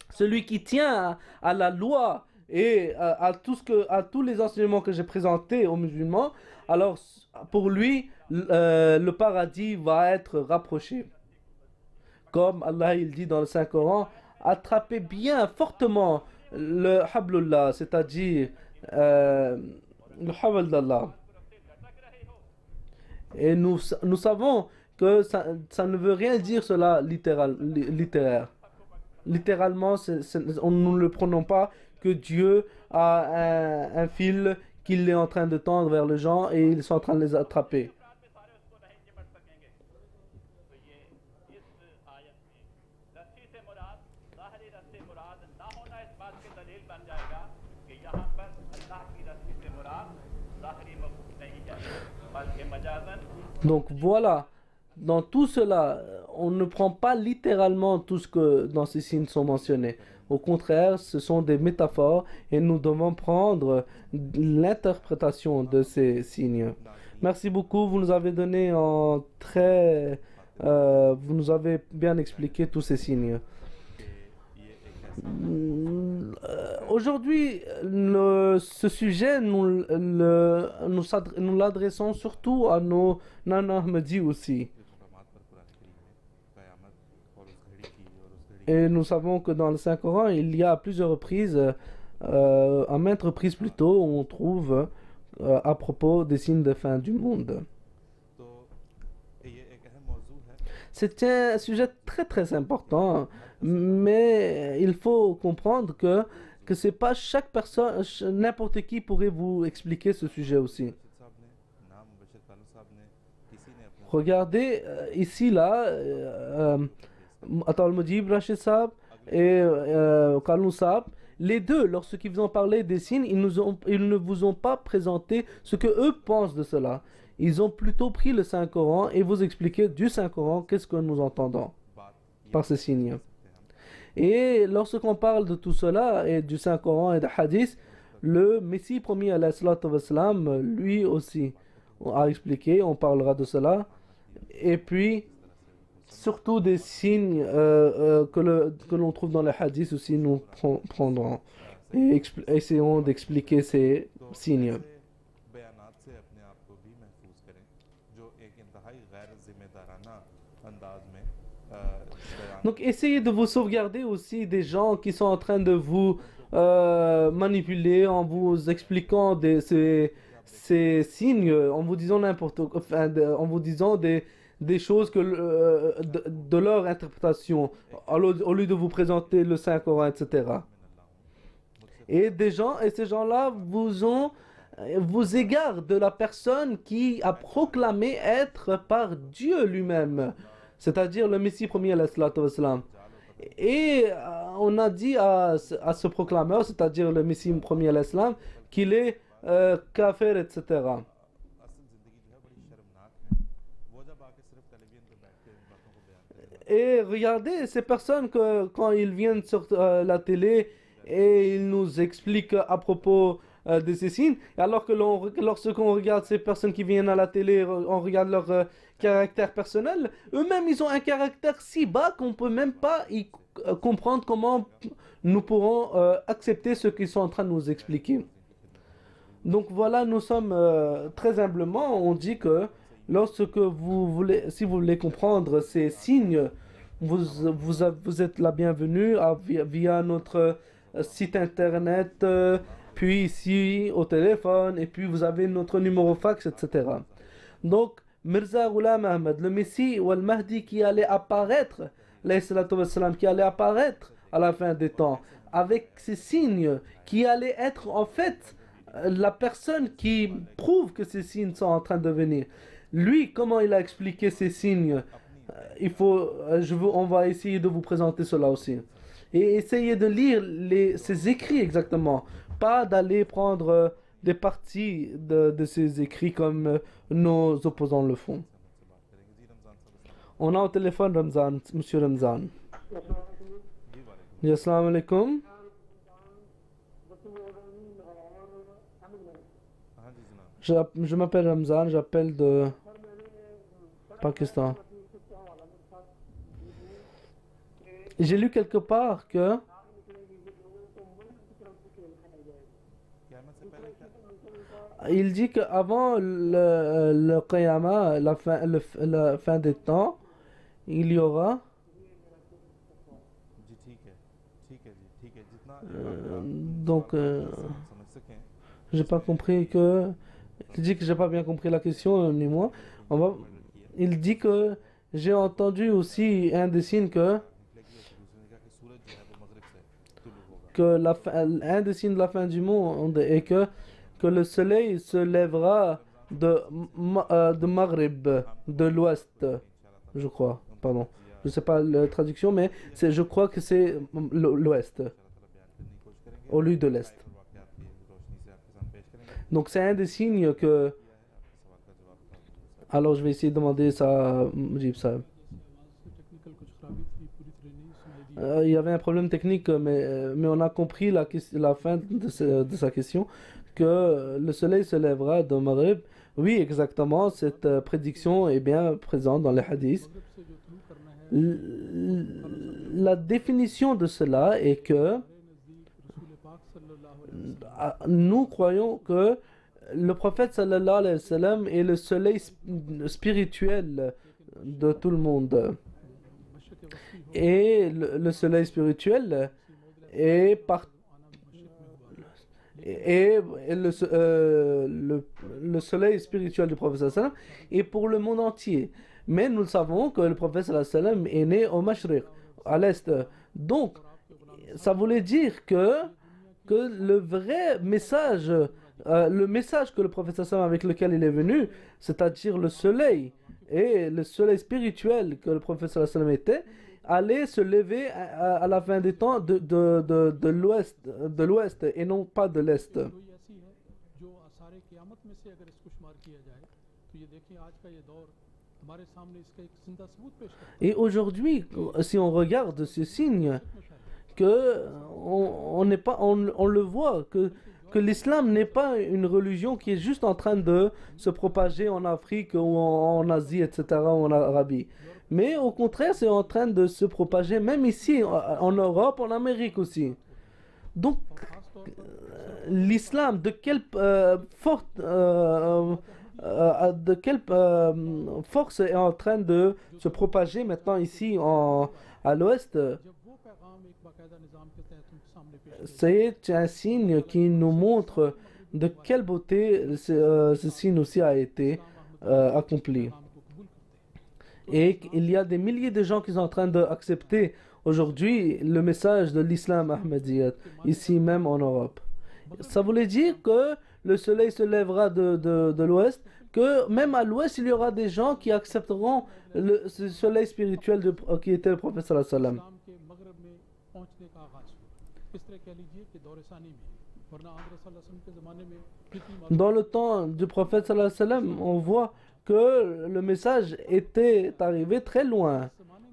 celui qui tient à la loi et à tous les enseignements que j'ai présentés aux musulmans, alors pour lui, le paradis va être rapproché. Comme Allah il dit dans le Saint-Coran, attrapez bien fortement le hablullah, c'est-à-dire euh, le habl d'Allah. Et nous savons que ça ne veut rien dire cela littéraire. Littéralement, nous ne le prenons pas que Dieu a un fil qu'il est en train de tendre vers les gens et ils sont en train de les attraper. Donc voilà, dans tout cela, on ne prend pas littéralement tout ce que dans ces signes sont mentionnés. Au contraire, ce sont des métaphores et nous devons prendre l'interprétation de ces signes. Merci beaucoup, vous nous avez donné vous nous avez bien expliqué tous ces signes. Aujourd'hui, ce sujet, nous l'adressons surtout à nos Nana Ahmadi aussi. Et nous savons que dans le Saint-Coran, il y a à plusieurs reprises, à maintes reprises plutôt, on trouve à propos des signes de fin du monde. C'est un sujet très très important, mais il faut comprendre que c'est pas chaque personne, n'importe qui pourrait vous expliquer ce sujet aussi. Regardez ici là, Atal Mujib Rashid Saab et Kalou Saab, les deux, lorsqu'ils ont parlé des signes, ils ne vous ont pas présenté ce que eux pensent de cela. Ils ont plutôt pris le Saint-Coran et vous expliqué du Saint-Coran qu'est-ce que nous entendons par ces signes. Et lorsqu'on parle de tout cela et du Saint-Coran et des hadiths, le Messie promis à l'Islam, lui aussi a expliqué, on parlera de cela. Et puis, surtout des signes que l'on trouve dans les hadiths aussi, nous prendrons et essayons d'expliquer ces signes. Donc essayez de vous sauvegarder aussi des gens qui sont en train de vous manipuler en vous expliquant ces signes, en vous disant n'importe quoi, en vous disant des choses de leur interprétation, au lieu de vous présenter le Saint-Coran, etc. Et ces gens-là vous ont vous égare de la personne qui a proclamé être par Dieu lui-même, c'est-à-dire le Messie premier, alayhi salatu wassalam. Et on a dit à ce proclameur, c'est-à-dire le Messie premier, alayhi salam, qu'il est kafir, etc. Et regardez ces personnes que quand ils viennent sur la télé et ils nous expliquent à propos de ces signes, alors que lorsqu'on regarde ces personnes qui viennent à la télé, on regarde leur caractère personnel, eux-mêmes ils ont un caractère si bas qu'on peut même pas comprendre comment nous pourrons accepter ce qu'ils sont en train de nous expliquer. Donc voilà, nous sommes très humblement, on dit que lorsque si vous voulez comprendre ces signes, vous êtes la bienvenue via notre site internet, puis ici au téléphone, et puis vous avez notre numéro fax, etc. Donc, Mirza Ghulam Ahmad, le Messie ou le Mahdi qui allait apparaître, qui allait apparaître à la fin des temps, avec ces signes, qui allait être en fait la personne qui prouve que ces signes sont en train de venir. Lui, comment il a expliqué ces signes? On va essayer de vous présenter cela aussi. Et essayer de lire ces écrits exactement. Pas d'aller prendre des parties de ces écrits comme nos opposants le font. On a au téléphone Ramzan, Monsieur Ramzan. Assalamu alaikum. Je m'appelle Ramzan, j'appelle de Pakistan. J'ai lu quelque part que il dit qu'avant le Qiyamah, la fin des temps, il y aura donc j'ai pas compris que il dit que j'ai pas bien compris la question ni moi. Il dit que j'ai entendu aussi un des signes un des signes de la fin du monde est que le soleil se lèvera de Maghreb, de l'ouest, je crois, pardon. Je sais pas la traduction, mais je crois que c'est l'ouest, au lieu de l'est. Donc c'est un des signes que... Alors je vais essayer de demander ça à Mujib Sahib. Il y avait un problème technique, mais on a compris la fin de sa question, que le soleil se lèvera de Maghreb. Oui, exactement, cette prédiction est bien présente dans les hadiths. La définition de cela est que nous croyons que le prophète sallallahu alayhi wa sallam est le soleil spirituel de tout le monde. Et le soleil spirituel est le soleil spirituel du prophète sallallahu alayhi wa sallam est pour le monde entier. Mais nous savons que le prophète sallallahu alayhi wa sallam est né au Mashriq, à l'est. Donc, ça voulait dire que le vrai message, le message que le prophète sallallahu alayhi wa sallam avec lequel il est venu, c'est-à-dire le soleil, et le soleil spirituel que le prophète sallallahu alayhi wa sallam était, allait se lever à la fin des temps de l'ouest et non pas de l'est. Et aujourd'hui, si on regarde ces signes, on le voit que l'islam n'est pas une religion qui est juste en train de se propager en Afrique ou en Asie, etc., ou en Arabie. Mais au contraire, c'est en train de se propager même ici, en Europe, en Amérique aussi. Donc, l'islam, de quelle force est en train de se propager maintenant ici à l'ouest? C'est un signe qui nous montre de quelle beauté ce signe aussi a été accompli. Et il y a des milliers de gens qui sont en train d'accepter aujourd'hui le message de l'islam ahmadiyyat, ici même en Europe. Ça voulait dire que le soleil se lèvera de l'ouest, que même à l'ouest, il y aura des gens qui accepteront ce soleil spirituel qui était le prophète sallallahu alayhi wa sallam. इस्लाम के मगरब में पहुंचने का आगाज हुआ। इस तरह कह लीजिए कि दौर सानी में, वरना आदर सल्लल्लाहु अलैहि वसल्लम के ज़माने में कितनी Dans le temps du prophète sallallahu alayhi wa sallam, on voit que le message était arrivé très loin,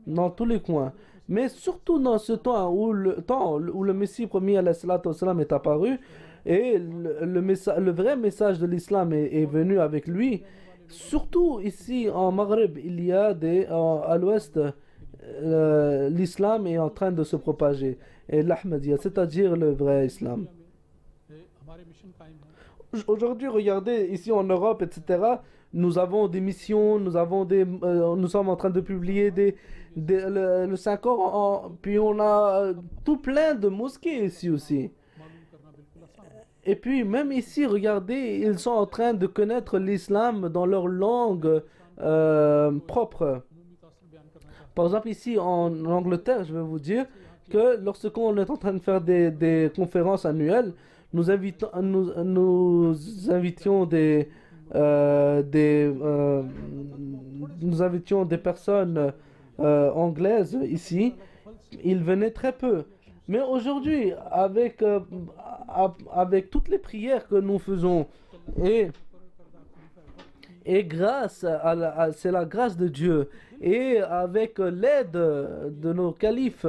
dans tous les coins. Mais surtout dans ce temps où le Messie premier alayhi salatu wa sallam est apparu, et le vrai message de l'islam est venu avec lui. Surtout ici en Maghreb, il y a à l'ouest, l'islam est en train de se propager. Et l'Ahmadiyya, c'est-à-dire le vrai islam. हमारे मिशन कायम है। Aujourd'hui, regardez, ici en Europe, etc., nous avons des missions, nous sommes en train de publier le 5 ans, puis on a tout plein de mosquées ici aussi. मालूम करना बिल्कुल आसान है। Et puis, même ici, regardez, ils sont en train de connaître l'islam dans leur langue propre. उम्मी तासर बयान करना चाहता Par exemple, ici en Angleterre, je vais vous dire que lorsqu'on est en train de faire des conférences annuelles, nous invitions nous invitions des personnes anglaises ici. Ils venaient très peu. Mais aujourd'hui, avec toutes les prières que nous faisons, et grâce c'est la grâce de Dieu, et avec l'aide de nos califes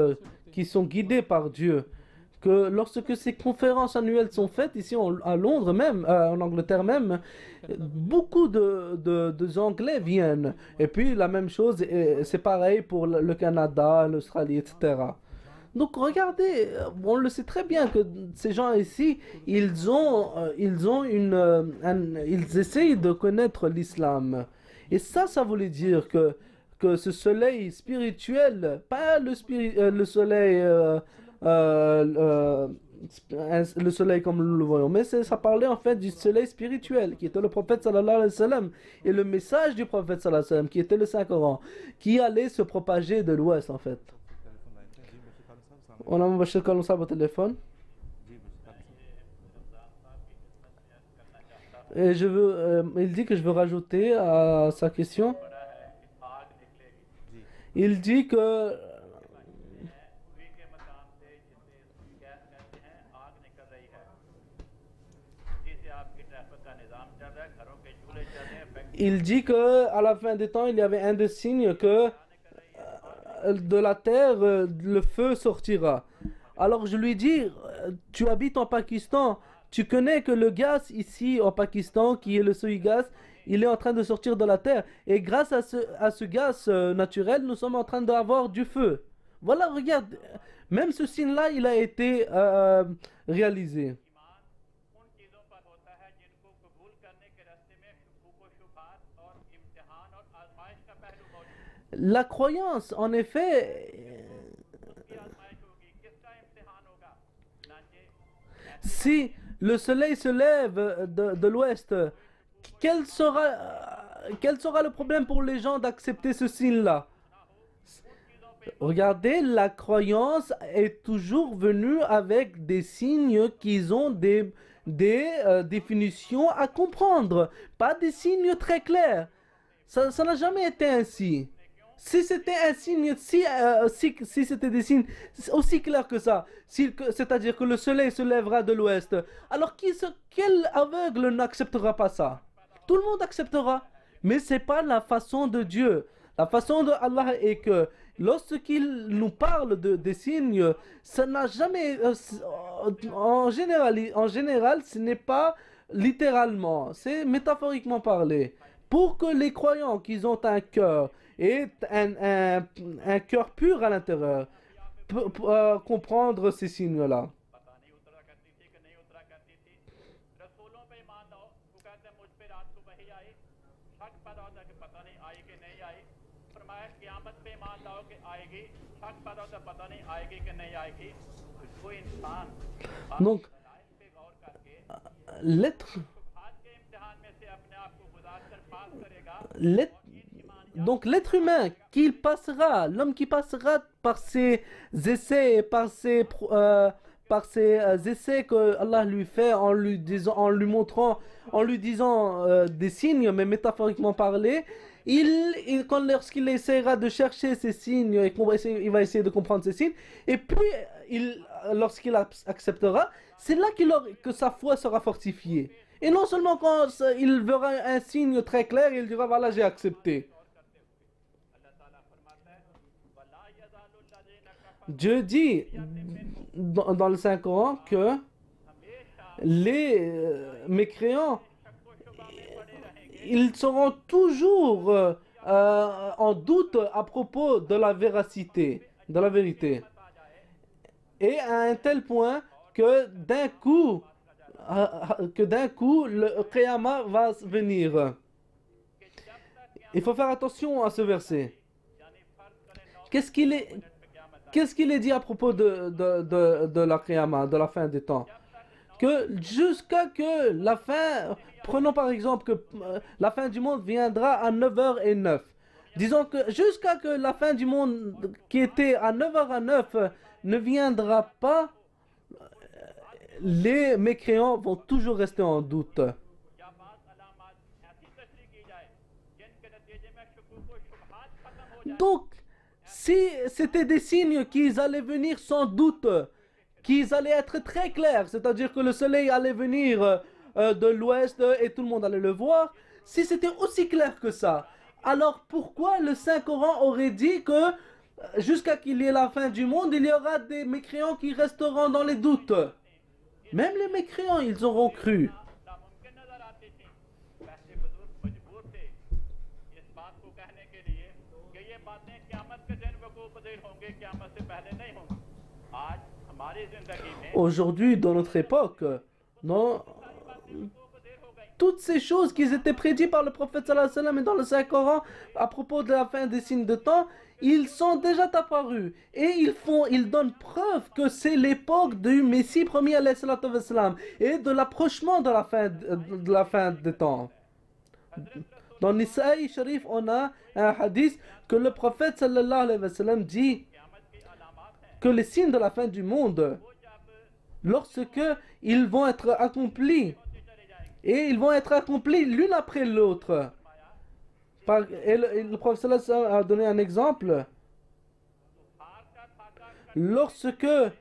qui sont guidés par Dieu, que lorsque ces conférences annuelles sont faites ici à Londres même, en Angleterre même, beaucoup de Anglais viennent. Et puis la même chose, c'est pareil pour le Canada, l'Australie, etc. Donc regardez, on le sait très bien que ces gens ici, ils essayent de connaître l'islam. Et ça voulait dire que ce soleil spirituel, pas le soleil le soleil comme nous le voyons, mais ça parlait en fait du soleil spirituel qui était le prophète sallallahu alayhi wa sallam, et le message du prophète sallallahu alayhi wa sallam qui était le Saint-Coran, qui allait se propager de l'ouest en fait. On a Mubashir Kalum Sahab au téléphone. Et il dit que je veux rajouter à sa question. Il dit que à la fin des temps, il y avait un des signes que de la terre, le feu sortira. Alors je lui dis, tu habites en Pakistan, tu connais que le gaz ici en Pakistan, qui est le soy gaz, il est en train de sortir de la terre. Et grâce à ce gaz naturel, nous sommes en train d'avoir du feu. Voilà, regarde, même ce signe-là, il a été réalisé. La croyance, en effet, si le soleil se lève de l'ouest, quel sera le problème pour les gens d'accepter ce signe-là? Regardez, la croyance est toujours venue avec des signes qui ont des définitions à comprendre, pas des signes très clairs. Ça n'a jamais été ainsi. Si c'était un signe, si c'était des signes aussi clairs que ça, c'est-à-dire que le soleil se lèvera de l'ouest, alors quel aveugle n'acceptera pas ça? Tout le monde acceptera, mais c'est pas la façon de Dieu. La façon de Allah est que lorsqu'il nous parle des signes, ça n'a jamais, en général, ce n'est pas littéralement, c'est métaphoriquement parlé. Pour que les croyants qui ont un cœur et un cœur pur à l'intérieur comprendre ces signes-là. Donc, l'être humain l'homme qui passera par ses essais, par ces essais que Allah lui fait en lui disant, en lui montrant, en lui disant des signes, mais métaphoriquement parlé, lorsqu'il essaiera de chercher ces signes, il va essayer de comprendre ces signes, et puis lorsqu'il acceptera, c'est là que sa foi sera fortifiée. Et non seulement quand il verra un signe très clair, il dira voilà, j'ai accepté. Dieu dit dans le Saint-Coran que les mécréants, ils seront toujours en doute à propos de la véracité, de la vérité. Et à un tel point que d'un coup, le Qiyamah va venir. Il faut faire attention à ce verset. Qu'est-ce qu'il est dit à propos de la Qiyamah, de la fin des temps? Que jusqu'à que la fin, prenons par exemple que la fin du monde viendra à 9h09. Disons que jusqu'à que la fin du monde qui était à 9h09 ne viendra pas, les mécréants vont toujours rester en doute. Donc, si c'était des signes qu'ils allaient venir sans doute, qu'ils allaient être très clairs, c'est-à-dire que le soleil allait venir de l'ouest et tout le monde allait le voir, si c'était aussi clair que ça, alors pourquoi le Saint-Coran aurait dit que jusqu'à qu'il y ait la fin du monde, il y aura des mécréants qui resteront dans les doutes? Même les mécréants, ils auront cru. Aujourd'hui, dans notre époque, non, toutes ces choses qui étaient prédites par le prophète sallallahu alayhi wa sallam et dans le Saint-Coran à propos de la fin des signes de temps, ils sont déjà apparus et ils donnent preuve que c'est l'époque du Messie premier alayhi salatu wa sallam et de l'approchement de la fin des temps. Dans Nisaï Sharif, on a un hadith que le prophète sallallahu alayhi wa sallam dit que les signes de la fin du monde, lorsque ils vont être accomplis, et ils vont être accomplis l'une après l'autre. Et le prophète sallallahu alayhi wa sallam a donné un exemple. Lorsque le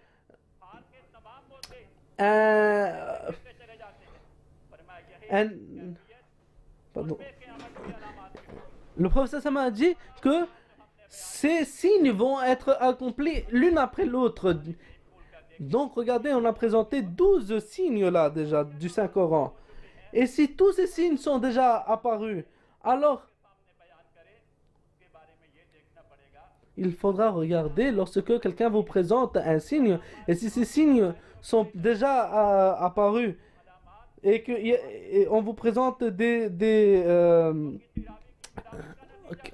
prophète sallallahu alayhi wa sallam a dit que ces signes vont être accomplis l'une après l'autre. Donc regardez, on a présenté 12 signes là déjà du Saint-Coran. Et si tous ces signes sont déjà apparus, alors il faudra regarder lorsque quelqu'un vous présente un signe. Et si ces signes sont déjà apparus et qu'on vous présente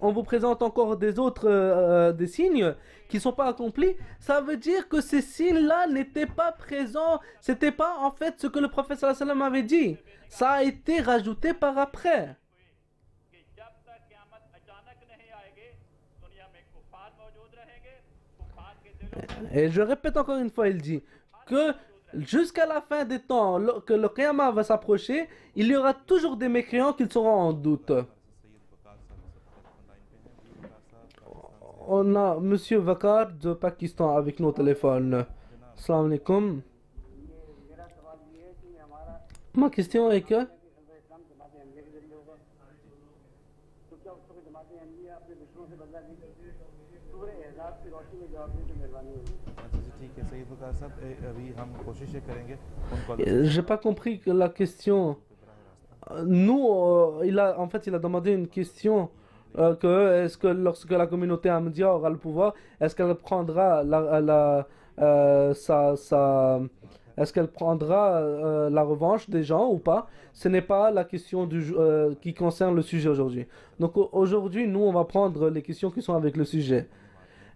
on vous présente encore des autres des signes qui ne sont pas accomplis, ça veut dire que ces signes-là n'étaient pas présents. C'était pas en fait ce que le prophète sallallahu alayhi wa sallam avait dit. Ça a été rajouté par après. Et je répète encore une fois, il dit que jusqu'à la fin des temps, que le Qiyamah va s'approcher, il y aura toujours des mécréants qui seront en doute. On a Monsieur Vakar de Pakistan avec nos téléphones. Assalamu alaikum. Ma question est que j'ai pas compris que la question. Nous, il a demandé une question. Est-ce que lorsque la communauté Ahmadiyya aura le pouvoir, est-ce qu'elle prendra est-ce qu'elle prendra la revanche des gens ou pas? Ce n'est pas la question qui concerne le sujet aujourd'hui. Donc aujourd'hui, nous, on va prendre les questions qui sont avec le sujet.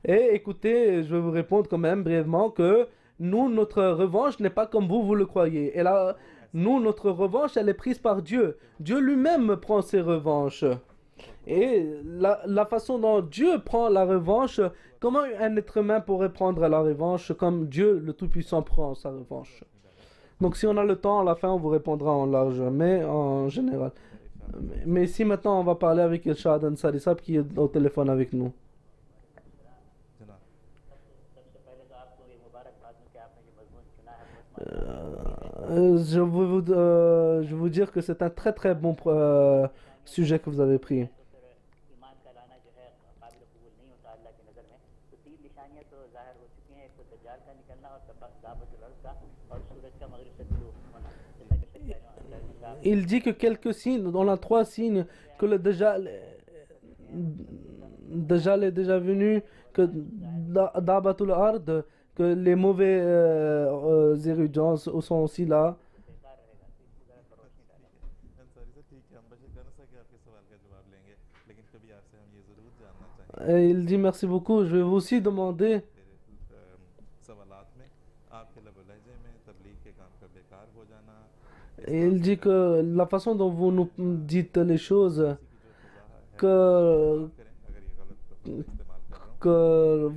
Et écoutez, je vais vous répondre quand même brièvement que nous, notre revanche n'est pas comme vous le croyez. Et là, nous, notre revanche, elle est prise par Dieu. Dieu lui-même prend ses revanches. Et la façon dont Dieu prend la revanche, comment un être humain pourrait prendre la revanche comme Dieu, le Tout-Puissant, prend sa revanche? Donc si on a le temps, à la fin, on vous répondra en large, mais en général. Mais ici, maintenant, on va parler avec Irshad Ansari Sahab qui est au téléphone avec nous. जनाब सबसे पहले तो आपको ये मुबारकबाद दूं कि आपने जो मजमून चुना है बहुत Je veux dire que c'est un très très bon sujet que vous avez pris. फिर ईमान का लाना जो है काबिल कबूल नहीं होता अल्लाह की नज़र में तो तीन निशानियां तो जाहिर हो चुकी हैं एक तो दज्जाल का निकलना और दावतुल अर्ज़ का और सूरज का मगरिब से तुलू होना जैसा कि शेख साहब Il dit que quelques signes, on a trois signes, que le Dajjal est déjà venu, que Dabatul Ard, que les mauvais érudits sont aussi là. बेकार रहेगा तो इसकी ज़रा रोशनी डालें अंसारी सर ठीक है हम बशर खाना सा कि आपके सवाल का जवाब लेंगे लेकिन कभी आपसे हम ये ज़रूर जानना चाहेंगे Et il dit merci beaucoup, je vais vous aussi demander, सवालात में आपके लब लहजे में तबलीग के काम का बेकार हो जाना et il dit que la façon dont vous nous dites les choses, किसी की जो फजा है que, करें अगर ये गलत इस्तेमाल कर रहा हूँ que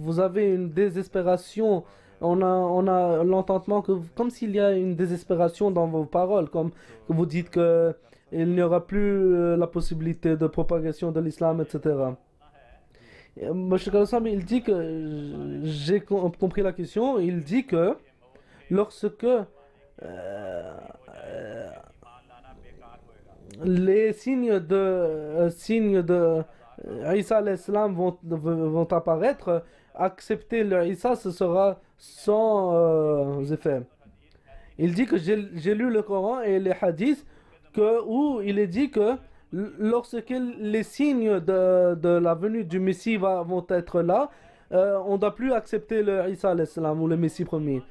vous avez une désespération. On a l'entendement que comme s'il y a une désespération dans vos paroles, comme que vous dites que il n'y aura plus la possibilité de propagation de l'islam, etc. Et Monsieur Kassam, il dit que j'ai compris la question. Il dit que lorsque les signes de Isa l'Islam vont apparaître, accepter le Isa, ce sera sans effet. Il dit que j'ai lu le Coran et les hadiths où il est dit que lorsque les signes de la venue du Messie vont être là, on ne doit plus accepter le Isa l'Islam ou le Messie premier.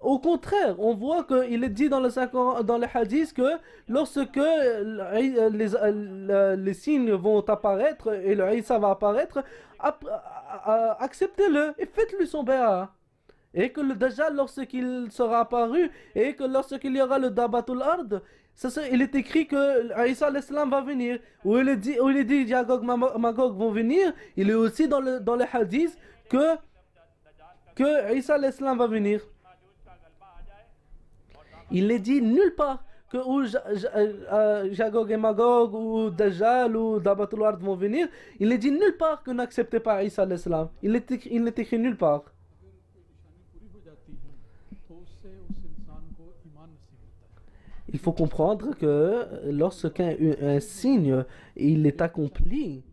Au contraire, on voit qu'il est dit dans les hadiths que lorsque les signes vont apparaître et le Isa va apparaître, acceptez-le et faites-lui son béa. Et que le Dajjal, lorsqu'il sera apparu, et que lorsqu'il y aura le Dabatul Ard, il est écrit que Isa l'Islam va venir. Où il est dit Yagog Magog vont venir, il est aussi dans les hadiths que Isa l'Islam va venir. Il n'est dit nulle part que Jagog et Magog ou Dajjal ou Dabatul Ard vont venir. Il n'est dit nulle part que n'acceptez pas Isa l'Islam. Il n'est écrit nulle part. अगर कोई निशानी पूरी हो जाती है तो उससे उस इंसान को ईमान नसीब होता है Il faut comprendre que lorsqu'un signe il est accompli,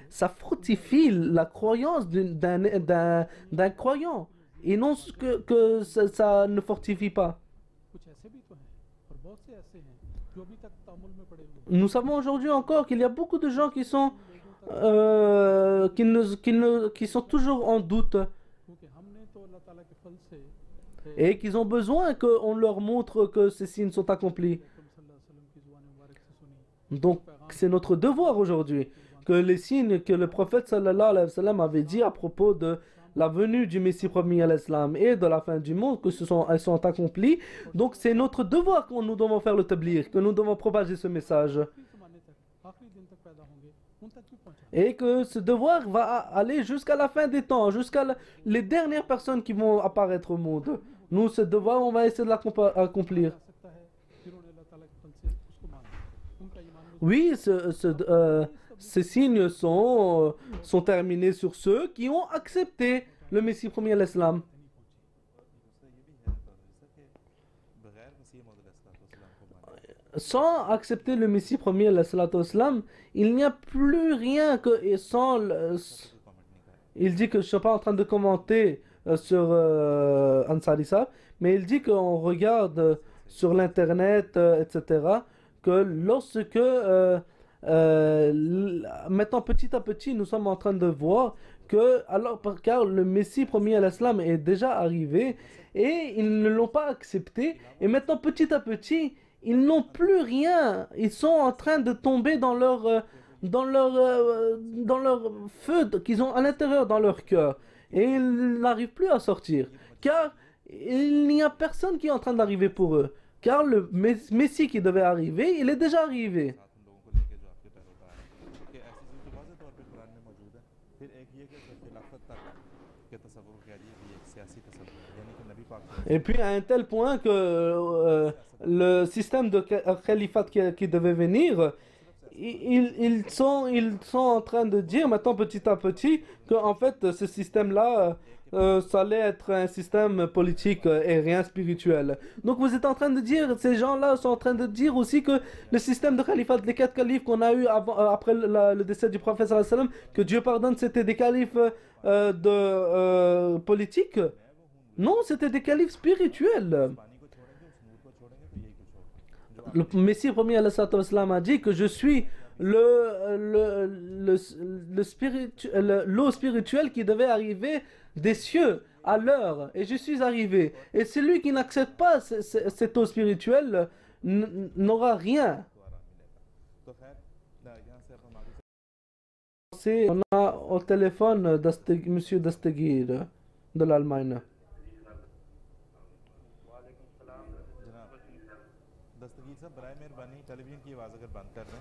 ça fortifie la croyance d'un croyant. Et non que ça ne fortifie pas. कुछ ऐसे भी तो हैं और बहुत से ऐसे हैं जो अभी तक तामुल में पड़े हुए हैं Nous savons aujourd'hui encore qu'il y a beaucoup de gens qui sont, qui sont toujours en doute क्योंकि हमने तो अल्लाह ताला के फल से et qu'ils ont besoin qu'on leur montre que ces signes sont accomplis. सल्लल्लाहु अलैहि वसल्लम की ज़ुबान मुबारक से सुनी Donc c'est notre devoir aujourd'hui que les signes que le prophète sallallahu alayhi wa sallam avait dit à propos de la venue du Messie premier à l'Islam et de la fin du monde, que elles sont accomplies. Donc c'est notre devoir que nous devons faire le tablir, que nous devons propager ce message. आखिरी ज़माने तक आखिरी दिन तक पैदा होंगे उन तक भी पहुँचा Et que ce devoir va aller jusqu'à la fin des temps, jusqu'à les dernières personnes qui vont apparaître au monde. Nous, ce devoir, on va essayer de l'accomplir. जा सकता है जिन्होंने अल्लाह ताला के फल से उसको माना उनका ईमान मजबूत Oui, ces signes sont terminés sur ceux qui ont accepté le Messie premier à l'Islam. दूसरा ये भी है तो जैसा कि बगैर मसीह मौद अलैहिस्सलाम को माने Sans accepter le Messie premier à l'Islam, il n'y a plus rien que sans... comment नहीं करें Il dit que je ne suis pas en train de commenter sur Ansari Sahab, mais il dit qu'on regarde sur l'internet, etc., que lorsque maintenant petit à petit nous sommes en train de voir que car le Messie premier à l'Islam est déjà arrivé et ils ne l'ont pas accepté et maintenant petit à petit ils n'ont plus rien, ils sont en train de tomber dans leur feu qu'ils ont à l'intérieur dans leur cœur et ils n'arrivent plus à sortir car il n'y a personne qui est en train d'arriver pour eux car le Messie qui devait arriver il est déjà arrivé. साथ उन लोगों को लेके जो आपके पैरोकार हैं कुरान में मौजूद है। फिर एक ये कि खिलाफत तक के तसव्वुर कह दिए कि एक सियासी तसव्वुर यानी कि नबी पाक Et puis à un tel point que le système de califat qui devait venir, ils sont en train de dire maintenant petit à petit que en fait ce système-là, ça allait être un système politique et rien spirituel. Donc vous êtes en train de dire, ces gens-là sont en train de dire aussi que le système de califat, les 4 califes qu'on a eu après le décès du prophète sallallahu alayhi wa sallam, que Dieu pardonne, c'était des califes politiques. Non, c'était des califes spirituels. Le Messie premier a dit que je suis l'eau spirituelle qui devait arriver des cieux à l'heure. Et je suis arrivé. Et celui qui n'accepte pas cette eau spirituelle n'aura rien. On a au téléphone Monsieur Dastagir de l'Allemagne.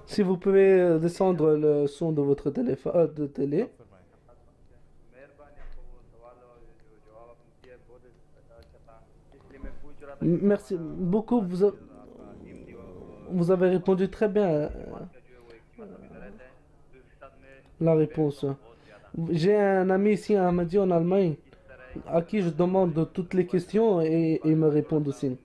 Si vous pouvez descendre le son de votre téléphone de télé. Merci beaucoup. Vous avez répondu très bien la réponse. J'ai un ami ici à Ahmadi en Allemagne à qui je demande toutes les questions et il me répond aussi.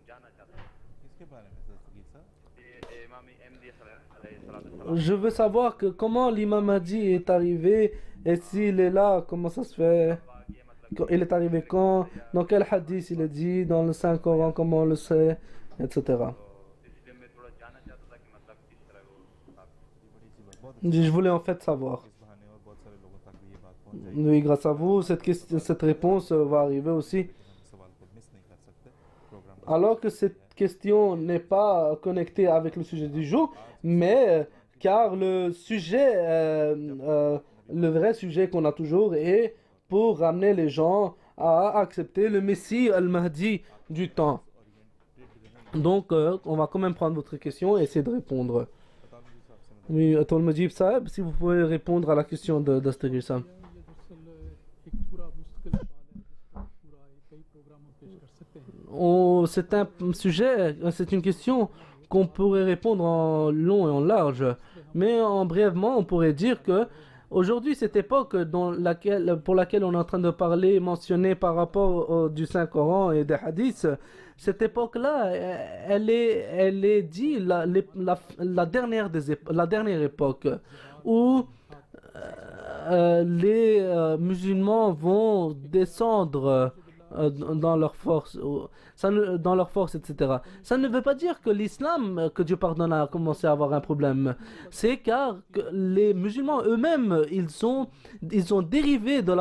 Je veux savoir comment l'imam Mahdi est arrivé et s'il est là, comment ça se fait. Il est arrivé quand, dans quel hadith il est dit, dans le Saint-Coran, comment on le sait, etc. Je voulais en fait savoir. Oui, grâce à vous, cette réponse va arriver aussi. Alors que cette question n'est pas connectée avec le sujet du jour, mais car le sujet, le vrai sujet qu'on a toujours est pour ramener les gens à accepter le Messie al-Mahdi du temps. Donc, on va quand même prendre votre question et essayer de répondre. Oui, Atul Majib Saab, si vous pouvez répondre à la question de Dastagir Sam. C'est un sujet, c'est une question qu'on pourrait répondre en long et en large. Mais en brièvement, on pourrait dire que aujourd'hui, cette époque pour laquelle on est en train de parler, mentionnée par rapport du Saint-Coran et des hadiths, cette époque-là, elle est dit la dernière époque où les musulmans vont descendre dans leur force, etc. Ça ne veut pas dire que l'islam, que Dieu pardonne, a commencé à avoir un problème. C'est car que les musulmans eux-mêmes, ils se sont dérivés de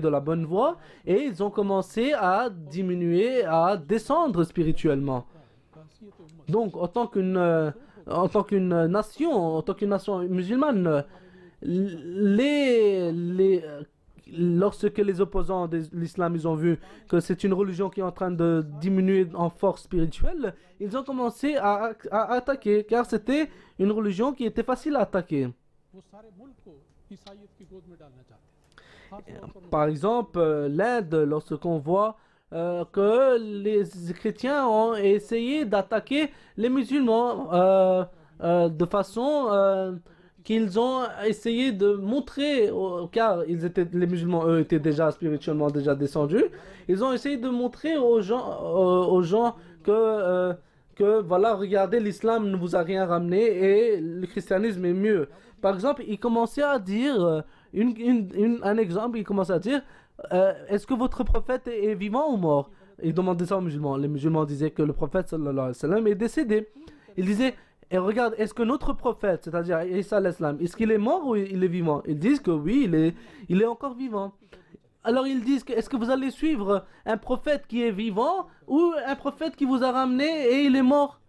la bonne voie et ils ont commencé à diminuer, à descendre spirituellement. Donc, en tant qu'une nation musulmane, lorsque les opposants de l'islam ils ont vu que c'est une religion qui est en train de diminuer en force spirituelle, ils ont commencé à attaquer, car c'était une religion qui était facile à attaquer. Par exemple, l'Inde, lorsqu'on voit que les chrétiens ont essayé d'attaquer les musulmans de façon qu'ils ont essayé de montrer, car les musulmans, eux, étaient déjà spirituellement déjà descendus, ils ont essayé de montrer aux gens que voilà, regardez, l'islam ne vous a rien ramené et le christianisme est mieux. Par exemple, ils commençaient à dire, un exemple, ils commençaient à dire, est-ce que votre prophète est vivant ou mort? Ils demandaient ça aux musulmans. Les musulmans disaient que le prophète sallallahu alayhi wa sallam est décédé. Ils disaient, et regarde, est-ce que notre prophète, c'est-à-dire Isa al-Islam, est-ce qu'il est mort ou il est vivant? Ils disent que oui, il est encore vivant. Alors ils disent, est-ce que vous allez suivre un prophète qui est vivant ou un prophète qui vous a ramené et il est mort?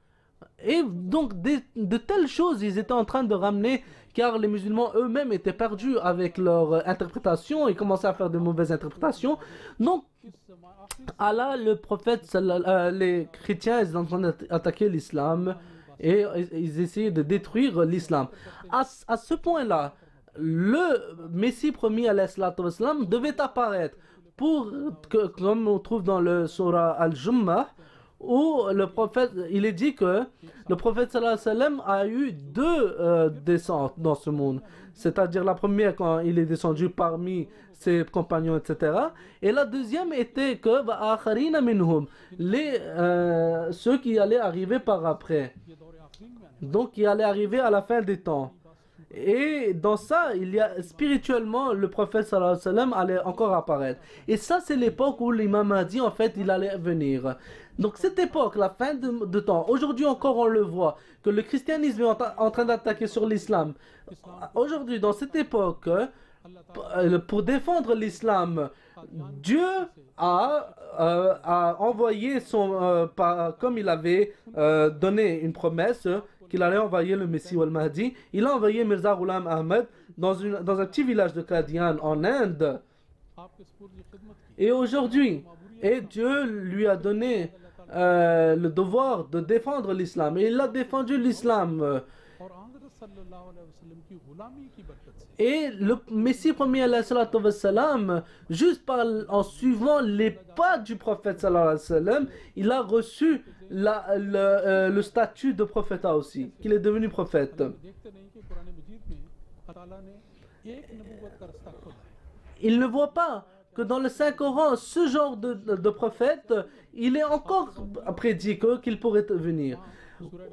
Et donc de telles choses, ils étaient en train de ramener, car les musulmans eux-mêmes étaient perdus avec leur interprétation, ils commençaient à faire de mauvaises interprétations. Donc, Allah, le prophète, les chrétiens, ils sont en train d'attaquer l'islam et ils essayaient de détruire l'islam. À ce point-là, le Messie promis alayhi salatu wassalam devait apparaître pour que, comme on trouve dans le surah Al-Jummah, où le prophète, il est dit que le prophète sallallahu alayhi wa sallam a eu deux descentes dans ce monde. C'est-à-dire la première quand il est descendu parmi ses compagnons, etc. Et la deuxième était que وَآخَرِينَ مِنْهُمْ, ceux qui allaient arriver par après. Donc qui allaient arriver à la fin des temps. Et dans ça, il y a spirituellement, le prophète sallallahu alayhi wa sallam allait encore apparaître. Et ça, c'est l'époque où l'imam a dit en fait, il allait venir. Donc cette époque, la fin de temps, aujourd'hui encore on le voit, que le christianisme est en train d'attaquer sur l'islam. Aujourd'hui, dans cette époque, pour défendre l'islam, Dieu a envoyé comme il avait donné une promesse, qu'il allait envoyer le Messie ou le Mahdi, il a envoyé Mirza Ghulam Ahmed dans un petit village de Qadian en Inde. Et aujourd'hui, Dieu lui a donné le devoir de défendre l'islam. Et il a défendu l'islam. Et le Messie premier alayhi salatu wassalam, juste en suivant les pas du prophète sallallahu alayhi wa sallam, il a reçu le statut de prophète aussi, qu'il est devenu prophète. Il ne voit pas que dans le Saint-Coran, ce genre de prophète, il est encore prédit qu'il pourrait venir.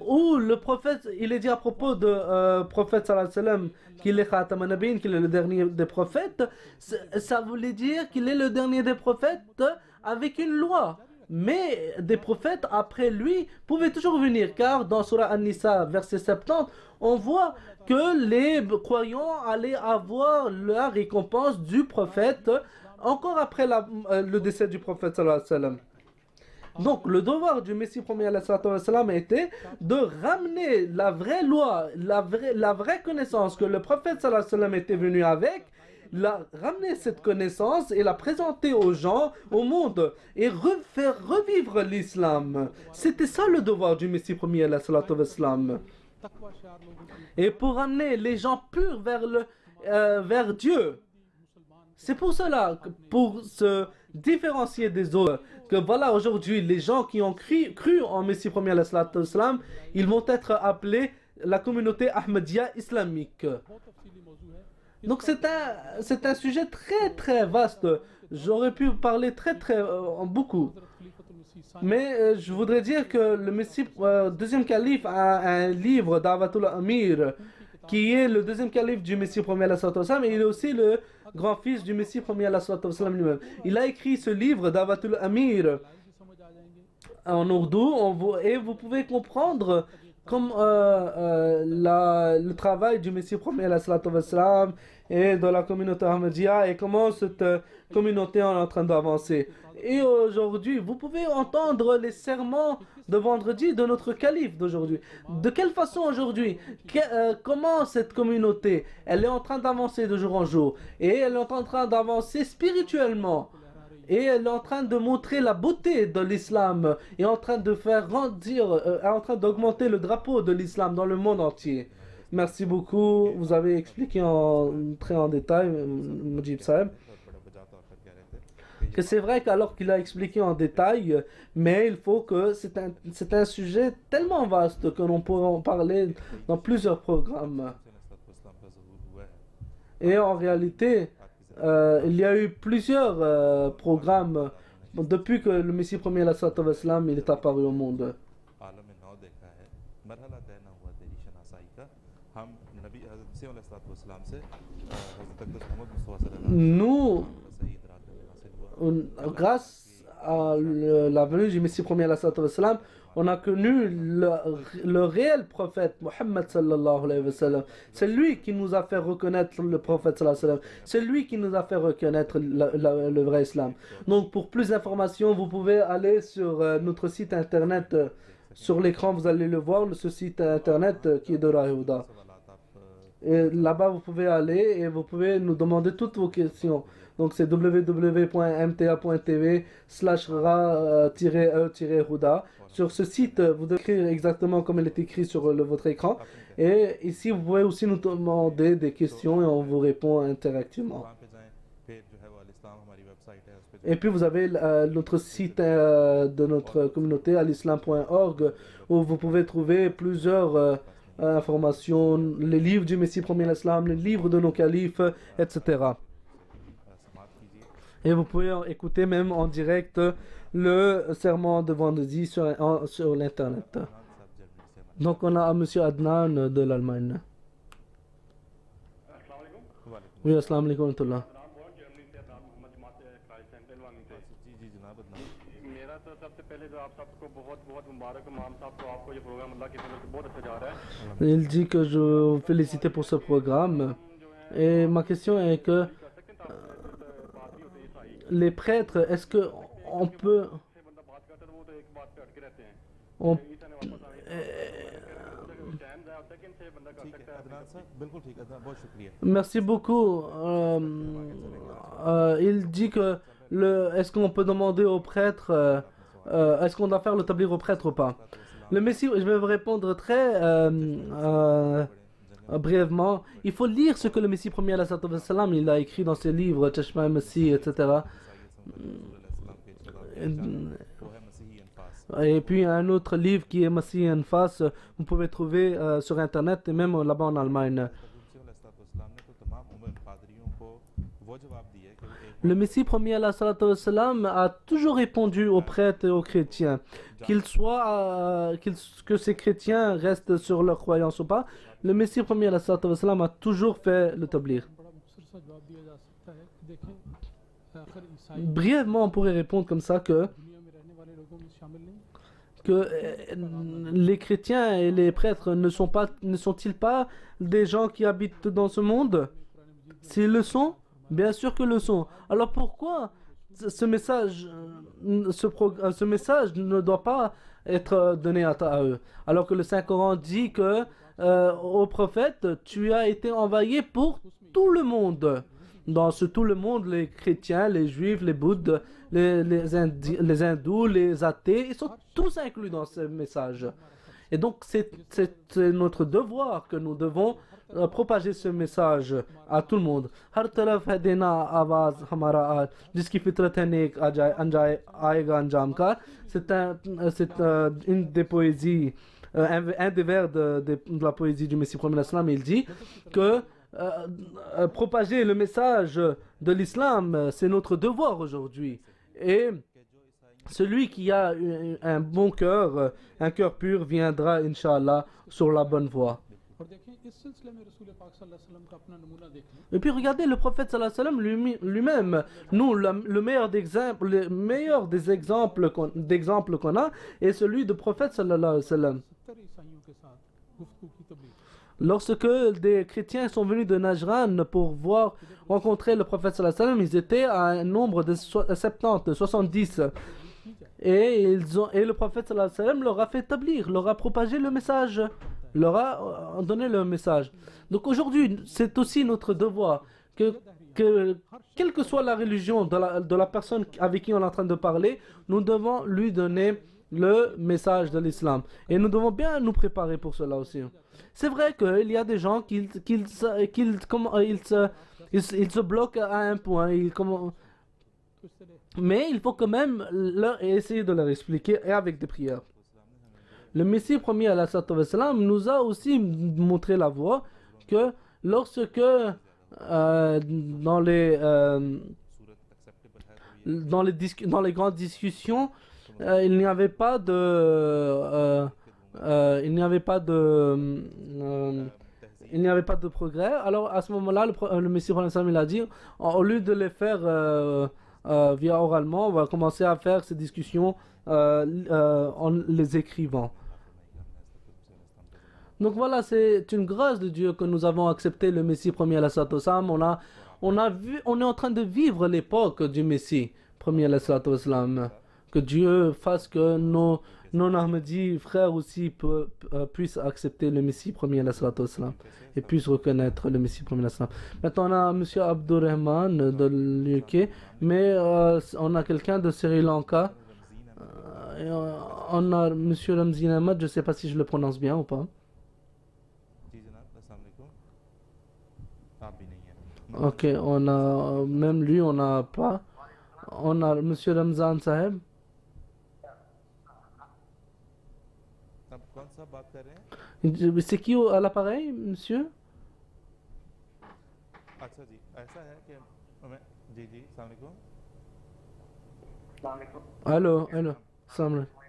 Où le prophète, il est dit à propos de prophète sallallahu alayhi wa sallam qu'il est Khatam an-Nabiyyin, qu'il est le dernier des prophètes, ça voulait dire qu'il est le dernier des prophètes avec une loi. Mais des prophètes après lui pouvaient toujours venir, car dans Surah An-Nisa, verset 70, on voit que les croyants allaient avoir la récompense du prophète encore après le décès du prophète sallallahu alayhi wa sallam. Donc le devoir du Messie premier alayhi sallam était de ramener la vraie loi, la vraie connaissance que le prophète sallallahu alayhi wa sallam était venu avec, ramener cette connaissance et la présenter aux gens, au monde, et faire revivre l'islam. C'était ça le devoir du Messie premier alayhi sallam. Et pour ramener les gens purs vers Dieu. C'est pour cela, pour se différencier des autres, que voilà, aujourd'hui, les gens qui ont cru en Messie premier alayhi sallam, ils vont être appelés la communauté Ahmadiyya islamique. Donc c'est un sujet très très vaste. J'aurais pu parler beaucoup. Mais je voudrais dire que le Messie, deuxième calife, a un livre, Da'watul Amir, qui est le deuxième calife du Messie premier alayhi sallam, et il est aussi le grand-fils du Messie premier alayhi sallam lui-même. Il a écrit ce livre, Da'watul Amir, en ourdou, et vous pouvez comprendre comme le travail du Messie premier alayhi sallam et de la communauté Ahmadiyya et comment cette communauté est en train d'avancer. Et aujourd'hui, vous pouvez entendre les sermons de vendredi de notre calife d'aujourd'hui. De quelle façon aujourd'hui, comment cette communauté, elle est en train d'avancer de jour en jour, et elle est en train d'avancer spirituellement, et elle est en train de montrer la beauté de l'islam, et en train de faire en train d'augmenter le drapeau de l'islam dans le monde entier. Merci beaucoup. Vous avez expliqué très en détail, Mujib Saeb, que c'est vrai qu'alors qu'il a expliqué en détail, mais il faut que c'est un sujet tellement vaste que l'on pourrait en parler dans plusieurs programmes. Et en réalité, il y a eu plusieurs programmes depuis que le Messie premier alayhi sallam il est apparu au monde. Nous, grâce à la venue du Messie premier alayhi sallam, on a connu le réel prophète Muhammad sallallahu alayhi wa sallam. C'est lui qui nous a fait reconnaître le prophète sallallahu alayhi wa sallam. C'est lui qui nous a fait reconnaître le vrai islam. Donc pour plus d'informations, vous pouvez aller sur notre site internet. Sur l'écran, vous allez le voir, ce site internet qui est de Rahuda. Et là-bas, vous pouvez aller et vous pouvez nous demander toutes vos questions. Donc, c'est www.mta.tv/ra-e-huda. Sur ce site, vous devez écrire exactement comme il est écrit sur votre écran. Et ici, vous pouvez aussi nous demander des questions et on vous répond interactivement. वहाँ पे जाएं, फिर जो है वो अल इस्लाम हमारी वेबसाइट है, उस पे Et puis vous avez notre site de notre communauté alislam.org où vous pouvez trouver plusieurs informations, les livres du Messie premier l'Islam, les livres de nos califes, etc. समाप्त कीजिए। Et vous pouvez écouter même en direct le sermon de vendredi sur l'internet. साहब जर्मनी से हमारे Donc on a M. Adnan de l'Allemagne. वालेकुम। Oui, assalamu alaikum wa rahmatullah. नाम बहुत जर्मनी से अदनान मोहम्मद जमात क्राइस्ट पेलवानी से। जी जनाब अदनान। मेरा तो सबसे पहले तो आप सबको बहुत बहुत मुबारक इमाम साहब को, आपको ये प्रोग्राम अल्लाह की फजल से बहुत अच्छा जा रहा है। Il dit que je vous félicite pour ce programme. Et ma question est que कर सकते हैं ताकि बात भी होती है ईसाई les prêtres, est-ce que on peut... से बंदा बात करता है तो वो तो एक बात पे अटके रहते हैं। on- ईसा ने वापस आने टाइम जाए और सेकंड से बंदा कर ठीक है सकता है। अदनान साहब, बिल्कुल ठीक है अदनान, बहुत शुक्रिया। Merci beaucoup. Il dit que est-ce qu'on peut demander au prêtre, est-ce qu'on doit faire le tablir au prêtre ou pas? Le Messie, je vais vous répondre très brièvement. Il faut lire ce que le Messie premier salam il a écrit dans ses livres, Tashma Messie, etc. Et puis un autre livre qui est Masih en face, vous pouvez trouver sur internet et même là-bas en Allemagne. Le Messie premier salam a toujours répondu aux prêtres et aux chrétiens, que ces chrétiens restent sur leur croyance ou pas. Le Messie premier salam a toujours fait le tablir. बड़ा मुख्तसर सा जवाब दिया जा सकता है कि देखें आखिर ईसाई Brièvement, on pourrait répondre comme ça que दुनिया में रहने वाले लोगों में शामिल नहीं les chrétiens et les prêtres ne sont-ils pas des gens qui habitent dans ce monde? S'ils le sont, bien sûr que le sont. Alors pourquoi ce message ne doit pas être donné à eux? Alors que le Saint-Coran dit que au prophète, tu as été envoyé pour tout le monde. Dans tout le monde, les chrétiens, les juifs, les bouddhes, les hindous, les athées, ils sont tous inclus dans ce message. Et donc, c'est notre devoir que nous devons propager ce message à tout le monde. Har taraf hai dena awaz hamara aaj, jiski fitrat hai nek aayega anjam ka. C'est une des poésies, un des vers de la poésie du Messie premier l'Islam. Il dit que propager le message de l'islam, c'est notre devoir aujourd'hui. Et celui qui a un bon cœur, un cœur pur, viendra, Inch'Allah, sur la bonne voie. और देखें इस सिलसिले में रसूल पाक सल्लल्लाहु अलैहि वसल्लम का अपना नमूना देख लें Et puis regardez le prophète sallallahu alayhi wa sallam lui-même. Nous, le meilleur des exemples qu'on a est celui du prophète sallallahu alayhi wa sallam. 70 ईसाइयों के साथ गुफ्तगू की तबलीग Lorsque des chrétiens sont venus de Najran pour rencontrer le prophète sallallahu alayhi wa sallam, ils étaient à un nombre de 70, 70. Et le prophète sallallahu alayhi wa sallam leur a fait établir, leur a propagé le message, leur a donné le message. Donc aujourd'hui, c'est aussi notre devoir que quelle que soit la religion de la personne avec qui on est en train de parler, nous devons lui donner le message de l'islam. Et nous devons bien nous préparer pour cela aussi. C'est vrai qu'il y a des gens qui se bloquent à un point. Mais il faut quand même essayer de leur expliquer et avec des prières. Le Messie premier alayhi salam nous a aussi montré la voie que lorsque dans les grandes discussions il n'y avait pas de progrès. Alors à ce moment-là, le Messie il a dit, au lieu de les faire via oralement, on va commencer à faire ces discussions en les écrivant. Donc voilà, c'est une grâce de Dieu que nous avons accepté le Messie premier alayhi salam. On est en train de vivre l'époque du Messie premier alayhi salam. Que Dieu fasse que non-Ahmadis, frères aussi, puissent accepter le Messie premier alayhi salatu wassalam, et puissent reconnaître le Messie premier alayhi salatu wassalam. Maintenant, on a M. Abdurrahman de l'UK, mais on a quelqu'un de Sri Lanka. Et on a M. Ramzin Ahmad, je ne sais pas si je le prononce bien ou pas. जी जनाब अस्सलाम वालेकुम आप भी नहीं हैं Ok, on a même lui, on n'a pas. On a M. Ramzan Saheb. अब कौन सा बात कर रहे हैं C'est qui à l'appareil, monsieur? अच्छा जी ऐसा है कि मैं जी जी अस्सलाम वालेकुम Allô, allô. Salam alaikum.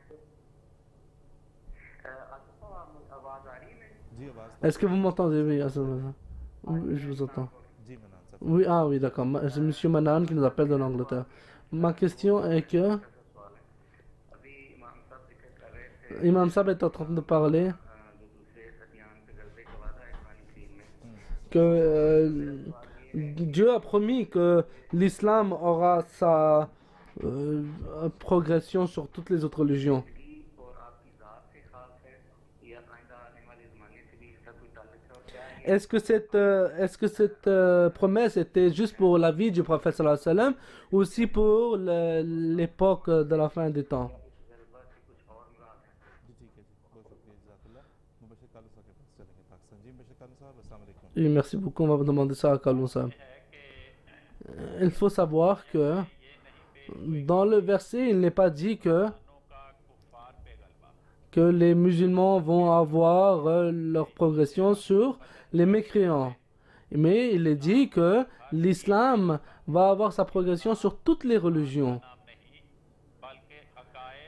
जी आवाज़ Est-ce que vous m'entendez? Oui, assalamu alaikum. Oui, je vous entends. जी मनान साहब Oui, ah oui, d'accord. C'est monsieur Manan qui nous appelle de l'Angleterre. Ma question est que Imam Sab est en train de parler que Dieu a promis que l'islam aura sa progression sur toutes les autres religions. Est-ce que cette promesse était juste pour la vie du prophète sallallahu alayhi wa sallam ou aussi pour l'époque de la fin des temps? जी ठीक है जी बहुत शुक्रिया जज़ाकल्लाह मुबशर कालू साहब के पास चलेंगे पाकिस्तान जी मुबशर कालू साहब अस्सलाम वालेकुम Oui, merci beaucoup. On va demander ça à Kalou Sab. Il faut savoir que dans le verset, il n'est pas dit que les musulmans vont avoir leur progression sur les mécréants. Mais il est dit que l'islam va avoir sa progression sur toutes les religions.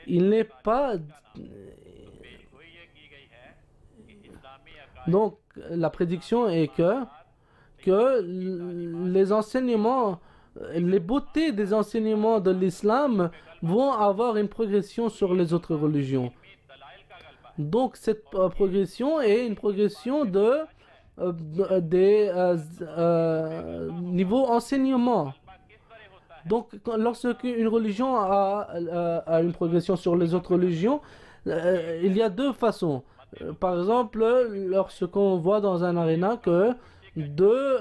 Il n'est pas... Donc, la prédiction est que les enseignements, les beautés des enseignements de l'islam vont avoir une progression sur les autres religions. Donc, cette progression est une progression des niveaux enseignement. Donc, lorsque une religion a une progression sur les autres religions, il y a deux façons. Par exemple, lorsqu'on voit dans un aréna que deux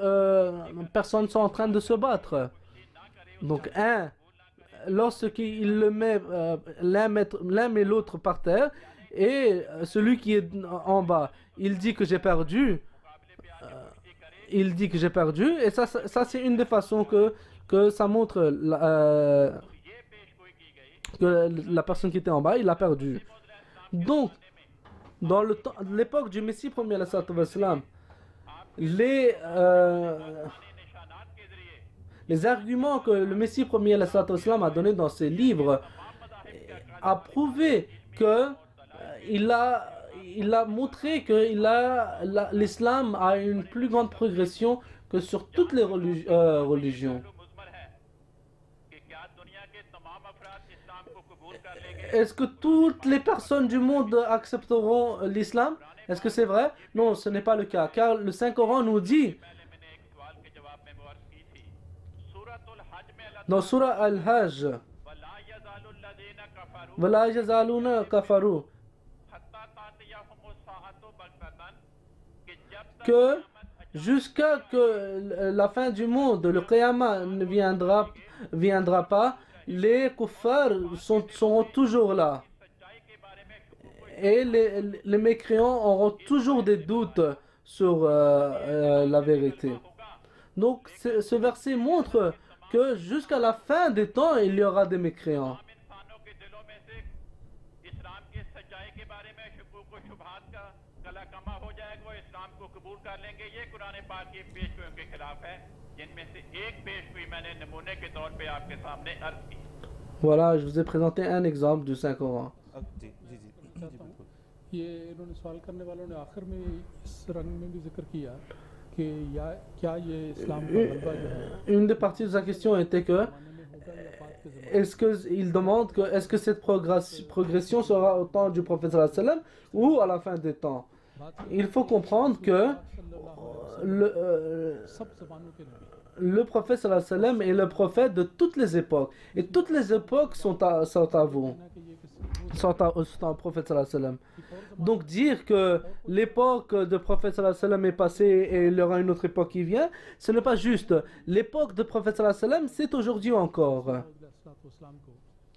personnes sont en train de se battre. Donc, lorsqu'il le met, l'un met l'autre par terre, et celui qui est en bas, il dit que j'ai perdu. Il dit que j'ai perdu, et ça c'est une des façons que ça montre que la personne qui était en bas, il a perdu. Donc, dans l'époque du Messie premier, les arguments que le Messie premier a donnés dans ses livres a prouvé que il a montré que l'islam a une plus grande progression que sur toutes les religions. Est-ce que toutes les personnes du monde accepteront l'islam? Est-ce que c'est vrai? Non, ce n'est pas le cas, car le Saint-Coran nous dit dans Surah Al-Hajj, وَلَا يَزَالُونَ كَفَرُوا, que jusqu'à que la fin du monde, le Qiyamah ne viendra pas, les kuffars seront toujours là. Et les mécréants auront toujours des doutes sur la vérité. Donc ce verset montre que jusqu'à la fin des temps, il y aura des mécréants. Voilà, je vous ai présenté un exemple du Saint-Coran. अब जी जी जी जी बिल्कुल ये इन्होंने सवाल करने वालों ने आखिर में इस रंग में भी जिक्र किया कि क्या ये इस्लाम का गलबा जो है Une des parties de sa question était que est-ce qu'il demande que est-ce que cette progression sera au temps du prophète sallallahu alayhi wa sallam ou à la fin des temps. Il faut comprendre que सब ज़बानों के नबी le prophète sallallahu alayhi wa sallam est le prophète de toutes les époques. Et toutes les époques sont à vous. au prophète sallallahu alayhi wa sallam. Donc dire que l'époque de prophète sallallahu alayhi wa sallam est passée et il y aura une autre époque qui vient, ce n'est pas juste. L'époque de prophète sallallahu alayhi wa sallam, c'est aujourd'hui encore. इस्लाम को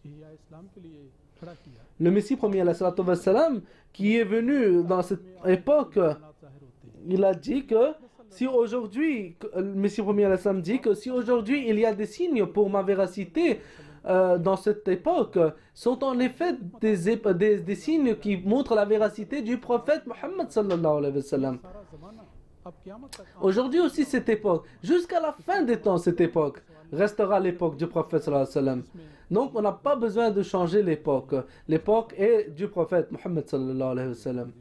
इया इस्लाम के लिए खड़ा किया Le Messie premier alayhi salatu wa salam, qui est venu dans cette époque, जाहिर होते हैं il a dit que si aujourd'hui, le Messie premier alayhi salam dit que si aujourd'hui il y a des signes pour ma véracité dans cette époque, sont en effet des signes qui montrent la véracité du prophète Muhammad sallallahu alayhi wa sallam. सारा जमाना अब क़यामत तक Aujourd'hui aussi cette époque, jusqu'à la fin des temps cette époque, restera l'époque du prophète sallallahu alayhi wa sallam. Donc on n'a pas besoin de changer l'époque. L'époque est du prophète Muhammad sallallahu alayhi wa sallam.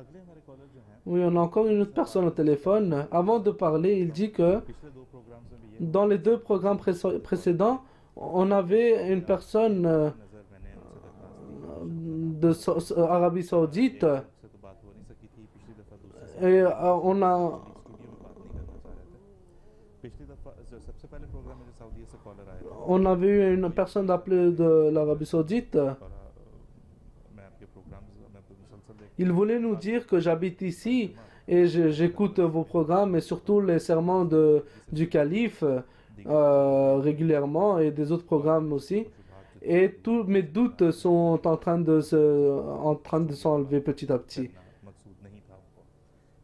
अगले हमारे कॉलर जो हैं Oui, on a encore une autre personne au téléphone. Avant de parler, il dit que पिछले 2 प्रोग्राम्स में भी ये dans les 2 programmes précédents, on avait une personne नज़र मैंने उनसे दरख्वास्त de Arabie Saoudite से तो बात हो नहीं सकी थी पिछली दफ़ा दूसरे et on a स्टूडियो में बात नहीं करना चाह रहे थे पिछली दफ़ा जो सबसे पहले प्रोग्राम में जो सऊदी से कॉलर आया था on avait eu une personne appelée de l'Arabie Saoudite. और मैं आपके प्रोग्राम मैं मुसलसल देखता Il voulait nous dire que j'habite ici et j'écoute vos programmes et surtout les sermons du calife régulièrement et des autres programmes aussi. Et tous mes doutes sont en train de s'enlever petit à petit. करना मकसूद नहीं था उनको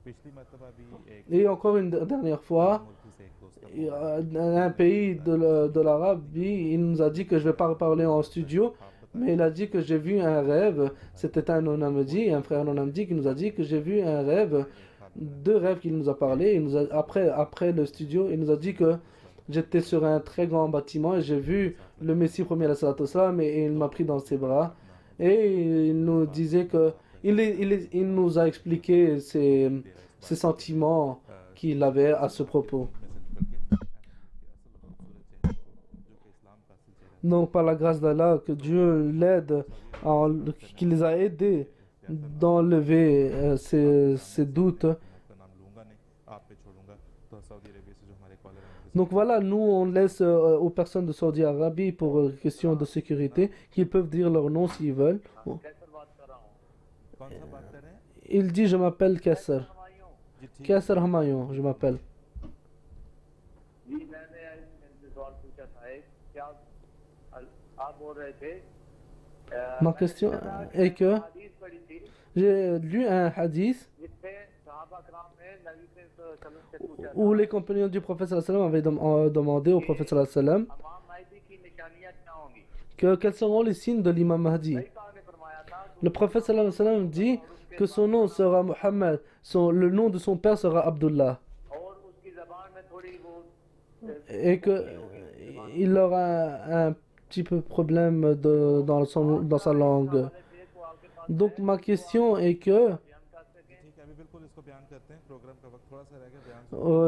पिछली मरतबा भी एक Et encore une dernière fois, मुल्क से एक दोस्त un pays de l'Arabie, il nous a dit que je ne vais pas parler en studio, mais il a dit que j'ai vu un rêve. C'était un non-amdi, un frère non-amdi qui nous a dit que j'ai vu un rêve, 2 rêves qu'il nous a parlé. Il nous a, après le studio, il nous a dit que j'étais sur un très grand bâtiment et j'ai vu le Messie premier alayhi salatu wassalam et il m'a pris dans ses bras. Et il nous disait que il nous a expliqué ses sentiments qu'il avait à ce propos. Donc par la grâce d'Allah, que Dieu l'aide, qu'il les a aidés d'enlever ces doutes. आपका नाम लूंगा नहीं आप पे छोड़ूंगा तो Saudi Arabia से जो हमारे कॉलर हैं Donc voilà, nous on laisse aux personnes de Saudi Arabie pour question de sécurité qu'ils peuvent dire leur nom s'ils veulent. कैसर बात कर रहा हूँ कौन सा बात कर रहे हैं Il dit je m'appelle Kasser. Humayun जी ठीक Kasser Hamayon, je m'appelle. जी मैंने इनसे सवाल पूछा था एक क्या आप बोल रहे थे Ma question est que हदीस पढ़ी थी j'ai lu un hadith जिससे सहाबा कराम ने नबी से सल्लल्लाहु अलैहि वसल्लम से पूछा où les compagnons du prophète sallallahu alayhi wa sallam avaient demandé au prophète sallallahu alayhi wa sallam इमाम महदी की निशानियां क्या होंगी que quels seront les signes de l'imam Mahdi. सही साहब ने फरमाया था Le prophète sallallahu alayhi wa sallam dit que son nom sera Muhammad, le nom de son père sera Abdullah और उसकी जबान में थोड़ी वो et que il aura un petit peu problème dans sa langue. Donc ma question est que ठीक है अभी बिल्कुल इसको बयान करते हैं प्रोग्राम का वक्त थोड़ा सा रह गया बयान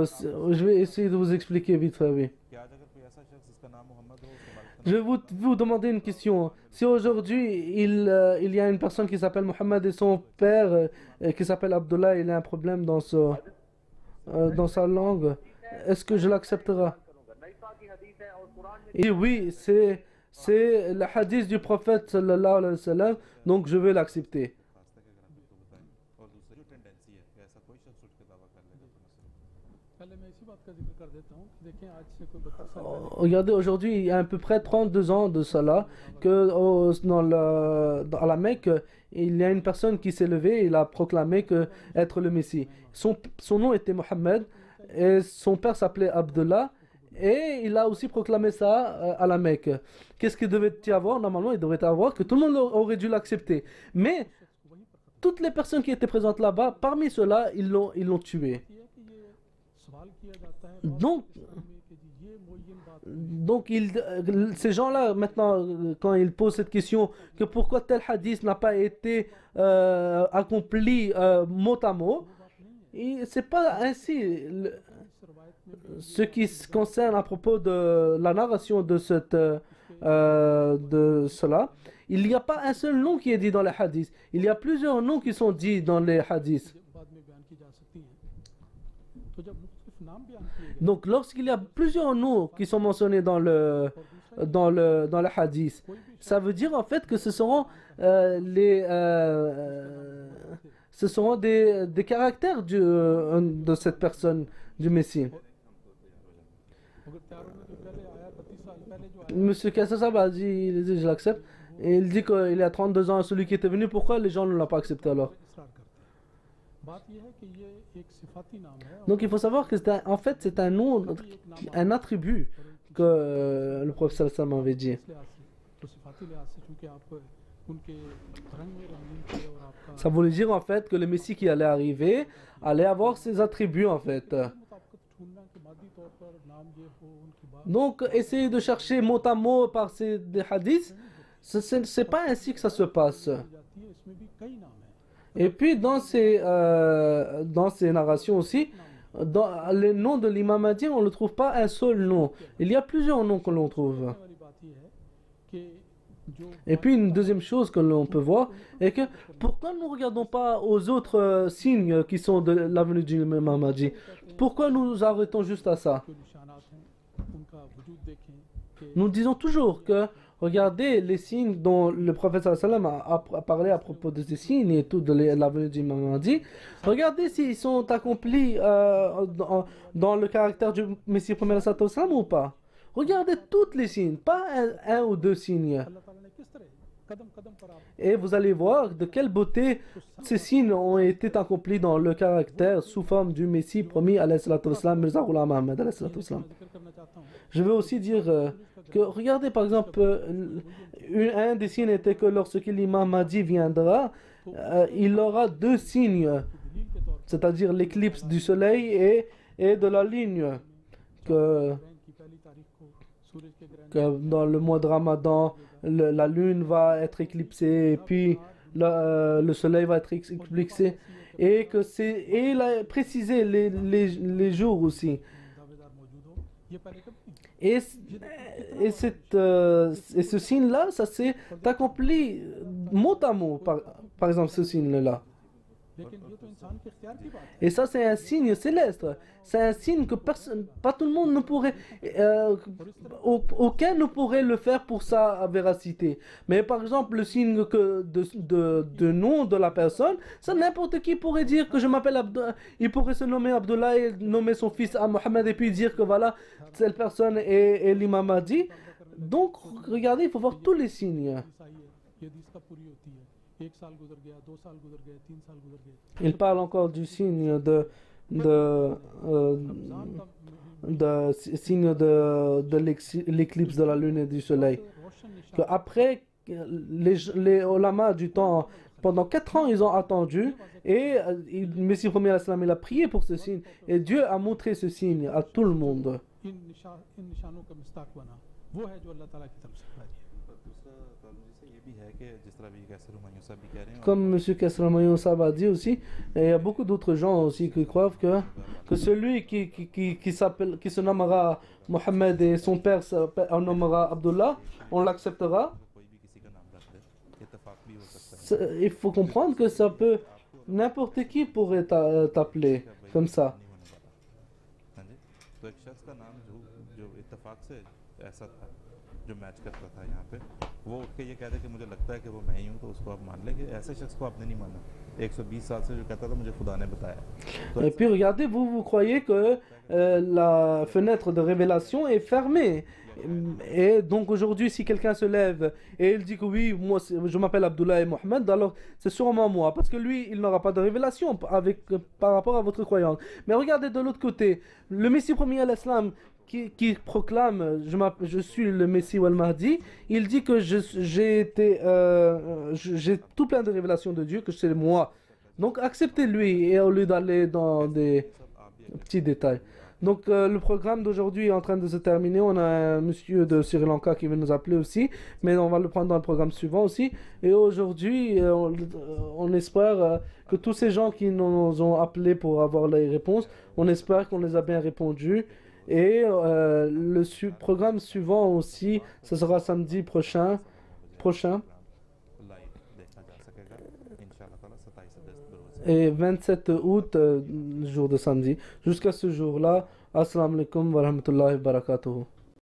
से je vais essayer de vous expliquer vite fait, oui. कि आज अगर कोई ऐसा शख्स जिसका नाम मोहम्मद हो उसको बात Je vais vous demander une question. Si aujourd'hui il y a une personne qui s'appelle Mohammed et son père qui s'appelle Abdullah, il a un problème dans dans sa langue, est-ce que je l'accepterai? नई पाक की हदीस है और कुरान में Et oui, c'est le hadith du prophète sallallahu alayhi wa sallam, donc je vais l'accepter. खास तक अगर आप इसको बताएं और दूसरी जो टेंडेंसी है कि ऐसा कोई शख्स उठ के दावा कर लेगा तो मसला पहले मैं इसी बात का जिक्र कर देता हूँ कि देखें आज से कोई 32 साल पहले Regardez, aujourd'hui, il y a à peu près 32 ans de cela, que à la Mecque, il y a une personne qui s'est levée et il a proclamé être le Messie. Son nom était Mohammed et son père s'appelait Abdullah et il a aussi proclamé ça à la Mecque. Qu'est-ce qu'il devait y avoir? Normalement, il devrait y avoir que tout le monde aurait dû l'accepter. Mais toutes les personnes qui étaient présentes là-bas, parmi ceux-là, ils l'ont tué. ये है कि ये सवाल किया जाता है बाद Donc, में कि जी ये मुय्यन बात Donc, ces gens-là, maintenant, quand ils posent cette question, que pourquoi tel hadith n'a pas été accompli mot à mot, c'est pas ainsi. इस रवायत में भी Ce qui se concerne à propos de la narration de cela, il n'y a pas un seul nom qui est dit dans les hadiths. Il y a plusieurs noms qui sont dits dans les hadiths. बाद में बयान की जा सकती हैं तो जब मुख्तलिफ नाम बयान किए गए Donc, lorsqu'il y a plusieurs noms qui sont mentionnés dans और दूसरे dans le hadith. Ça veut dire en fait que ce seront ce seront des caractères de cette personne, du Messie. मगर त्यारों में जो पहले आया 32 साल पहले जो आया Monsieur Kassab a dit, il dit, je l'accepte. Et il dit qu'il y a 32 ans, celui qui était venu, pourquoi les gens ne l'ont pas accepté alors? इसरार करते हैं। बात यह है कि ये एक सिफाती नाम है और Donc il faut savoir que en fait c'est un nom, un attribut que le prophète sallallahu avait dit. इस लिहाज से तो सिफाती लिहाज से चूंकि आप उनके रंग में रंगीन थे और आपका Ça voulait dire en fait que le Messie qui allait arriver allait avoir ses attributs en fait. मुताबिकत ढूंढना कि मादी तौर पर नाम ये हो उनकी बात Donc essayer de chercher mot à mot par des hadiths, c'est pas ainsi que ça se passe. जाती है इसमें भी कई नाम हैं Et puis dans ces narrations aussi, dans les noms de l'imam Mahdi, on ne trouve pas un seul nom. Il y a plusieurs noms que l'on trouve. वाली बात ये है कि जो Et puis une deuxième chose que l'on peut voir est que pourquoi nous ne regardons pas aux autres signes qui sont de la venue du imam Mahdi? Pourquoi nous nous arrêtons juste à ça? जो निशानात हैं उनका वजूद देखें कि Nous disons toujours que regardez les signes dont le prophète sallallahu alayhi wa sallam a parlé à propos de ces signes et tout de la venue du imam Mahdi. Regardez s'ils sont accomplis dans le caractère du Messie premier sallallahu alayhi wa sallam ou pas. Regardez tous les signes, pas un ou deux signes. अल्लाह ताला ने किस तरह कदम कदम पर आप Et vous allez voir de quelle beauté ces signes ont été accomplis dans le caractère sous forme du Messie promis alayhi salatu wa sallam, Mirza Ghulam Ahmad alayhi salatu wa sallam. जिक्र करना चाहता हूँ Je veux aussi dire que, regardez par exemple, un des signes était que lorsque l'imam Mahdi viendra, il aura deux signes, दलील के तौर c'est-à-dire l'éclipse du soleil et de la ligne. Que, पर की पहली तारीख को सूरज के ग्रहण que dans le mois de Ramadan, la lune va être éclipsée et puis le soleil va être éclipsé. Et il a précisé les jours aussi. दावेदार मौजूद हो ये पहले कभी नहीं Et ce signe-là, ça s'est accompli mot à mot, par exemple ce signe-là. लेकिन ये तो इंसान के इख्तियार की बात है Et ça, c'est un signe céleste. C'est un signe que personne, pas tout le monde ne pourrait, aucun ne pourrait le faire pour sa véracité. Mais par exemple, le signe de nom de la personne, ça n'importe qui pourrait dire que je m'appelle Abdullah. Il pourrait se nommer Abdullah et nommer son fils à Mohammed et puis dire que voilà, cette personne est l'imam Mahdi. Donc, regardez, il faut voir tous les signes. हदीस आई है ये हदीस कब पूरी होती है एक साल गुजर गया 2 साल गुजर गए 3 साल गुजर गए Il parle encore du signe signe de l'éclipse de la lune et du soleil. रोशन निशान Que après, les ulama du temps, pendant 4 ans, ils ont attendu et le Messie premier il a prié pour ce signe et Dieu a montré ce signe à tout le monde. इन निशानों का मिस्ताक बना वो है जो अल्लाह ताला की तरफ से खाली है और दूसरा प्रॉब्लम जैसे ये भी है कि जिस तरह भी कैसर हुमायूं साहब भी कह रहे हैं Comme M. Kasramayon Sab a dit aussi, et il y a beaucoup d'autres gens aussi qui croient que celui qui se nommera Mohammed et son père en nommera Abdullah, on l'acceptera. कोई भी किसी का नाम रख दे इत्तेफाक भी हो सकता है Il faut comprendre que ça peut, n'importe qui pourrait t'appeler comme ça. हाँ जी तो एक शख्स का नाम जो इत्तेफाक से ऐसा था जो मैच करता था यहाँ पे वो उठ के ये कहता है कि मुझे लगता है कि वो मैं ही हूँ तो उसको आप मान लें कि ऐसे शख्स को आपने नहीं माना 120 साल से जो कहता था मुझे खुदा ने बताया तो Et puis regardez, vous croyez que la fenêtre de révélation est fermée. Et donc aujourd'hui, si quelqu'un se lève et il dit que oui, moi je m'appelle Abdullah et Mohammed, alors c'est sûrement moi. Parce que lui, il n'aura pas de révélation par rapport à votre croyance. Mais regardez de l'autre côté, le Messie premier à l'Islam qui proclame je suis le Messie ou al-Mahdi, il dit que j'ai tout plein de révélations de Dieu, que c'est moi. Donc acceptez-lui et au lieu d'aller dans des petits détails. Donc le programme d'aujourd'hui est en train de se terminer. On a un monsieur de Sri Lanka qui veut nous appeler aussi, mais on va le prendre dans le programme suivant aussi. Et aujourd'hui, on espère que tous ces gens qui nous ont appelés pour avoir les réponses, on espère qu'on les a bien répondu. Et le programme suivant aussi, ce sera samedi prochain. Live देखा जा सकेगा इंशाल्लाह ताला 27 अगस्त बरोज Et 27 août, jour de samedi. Jusqu'à ce jour-là, assalamu alaikum wa rahmatullahi wa barakatuhu.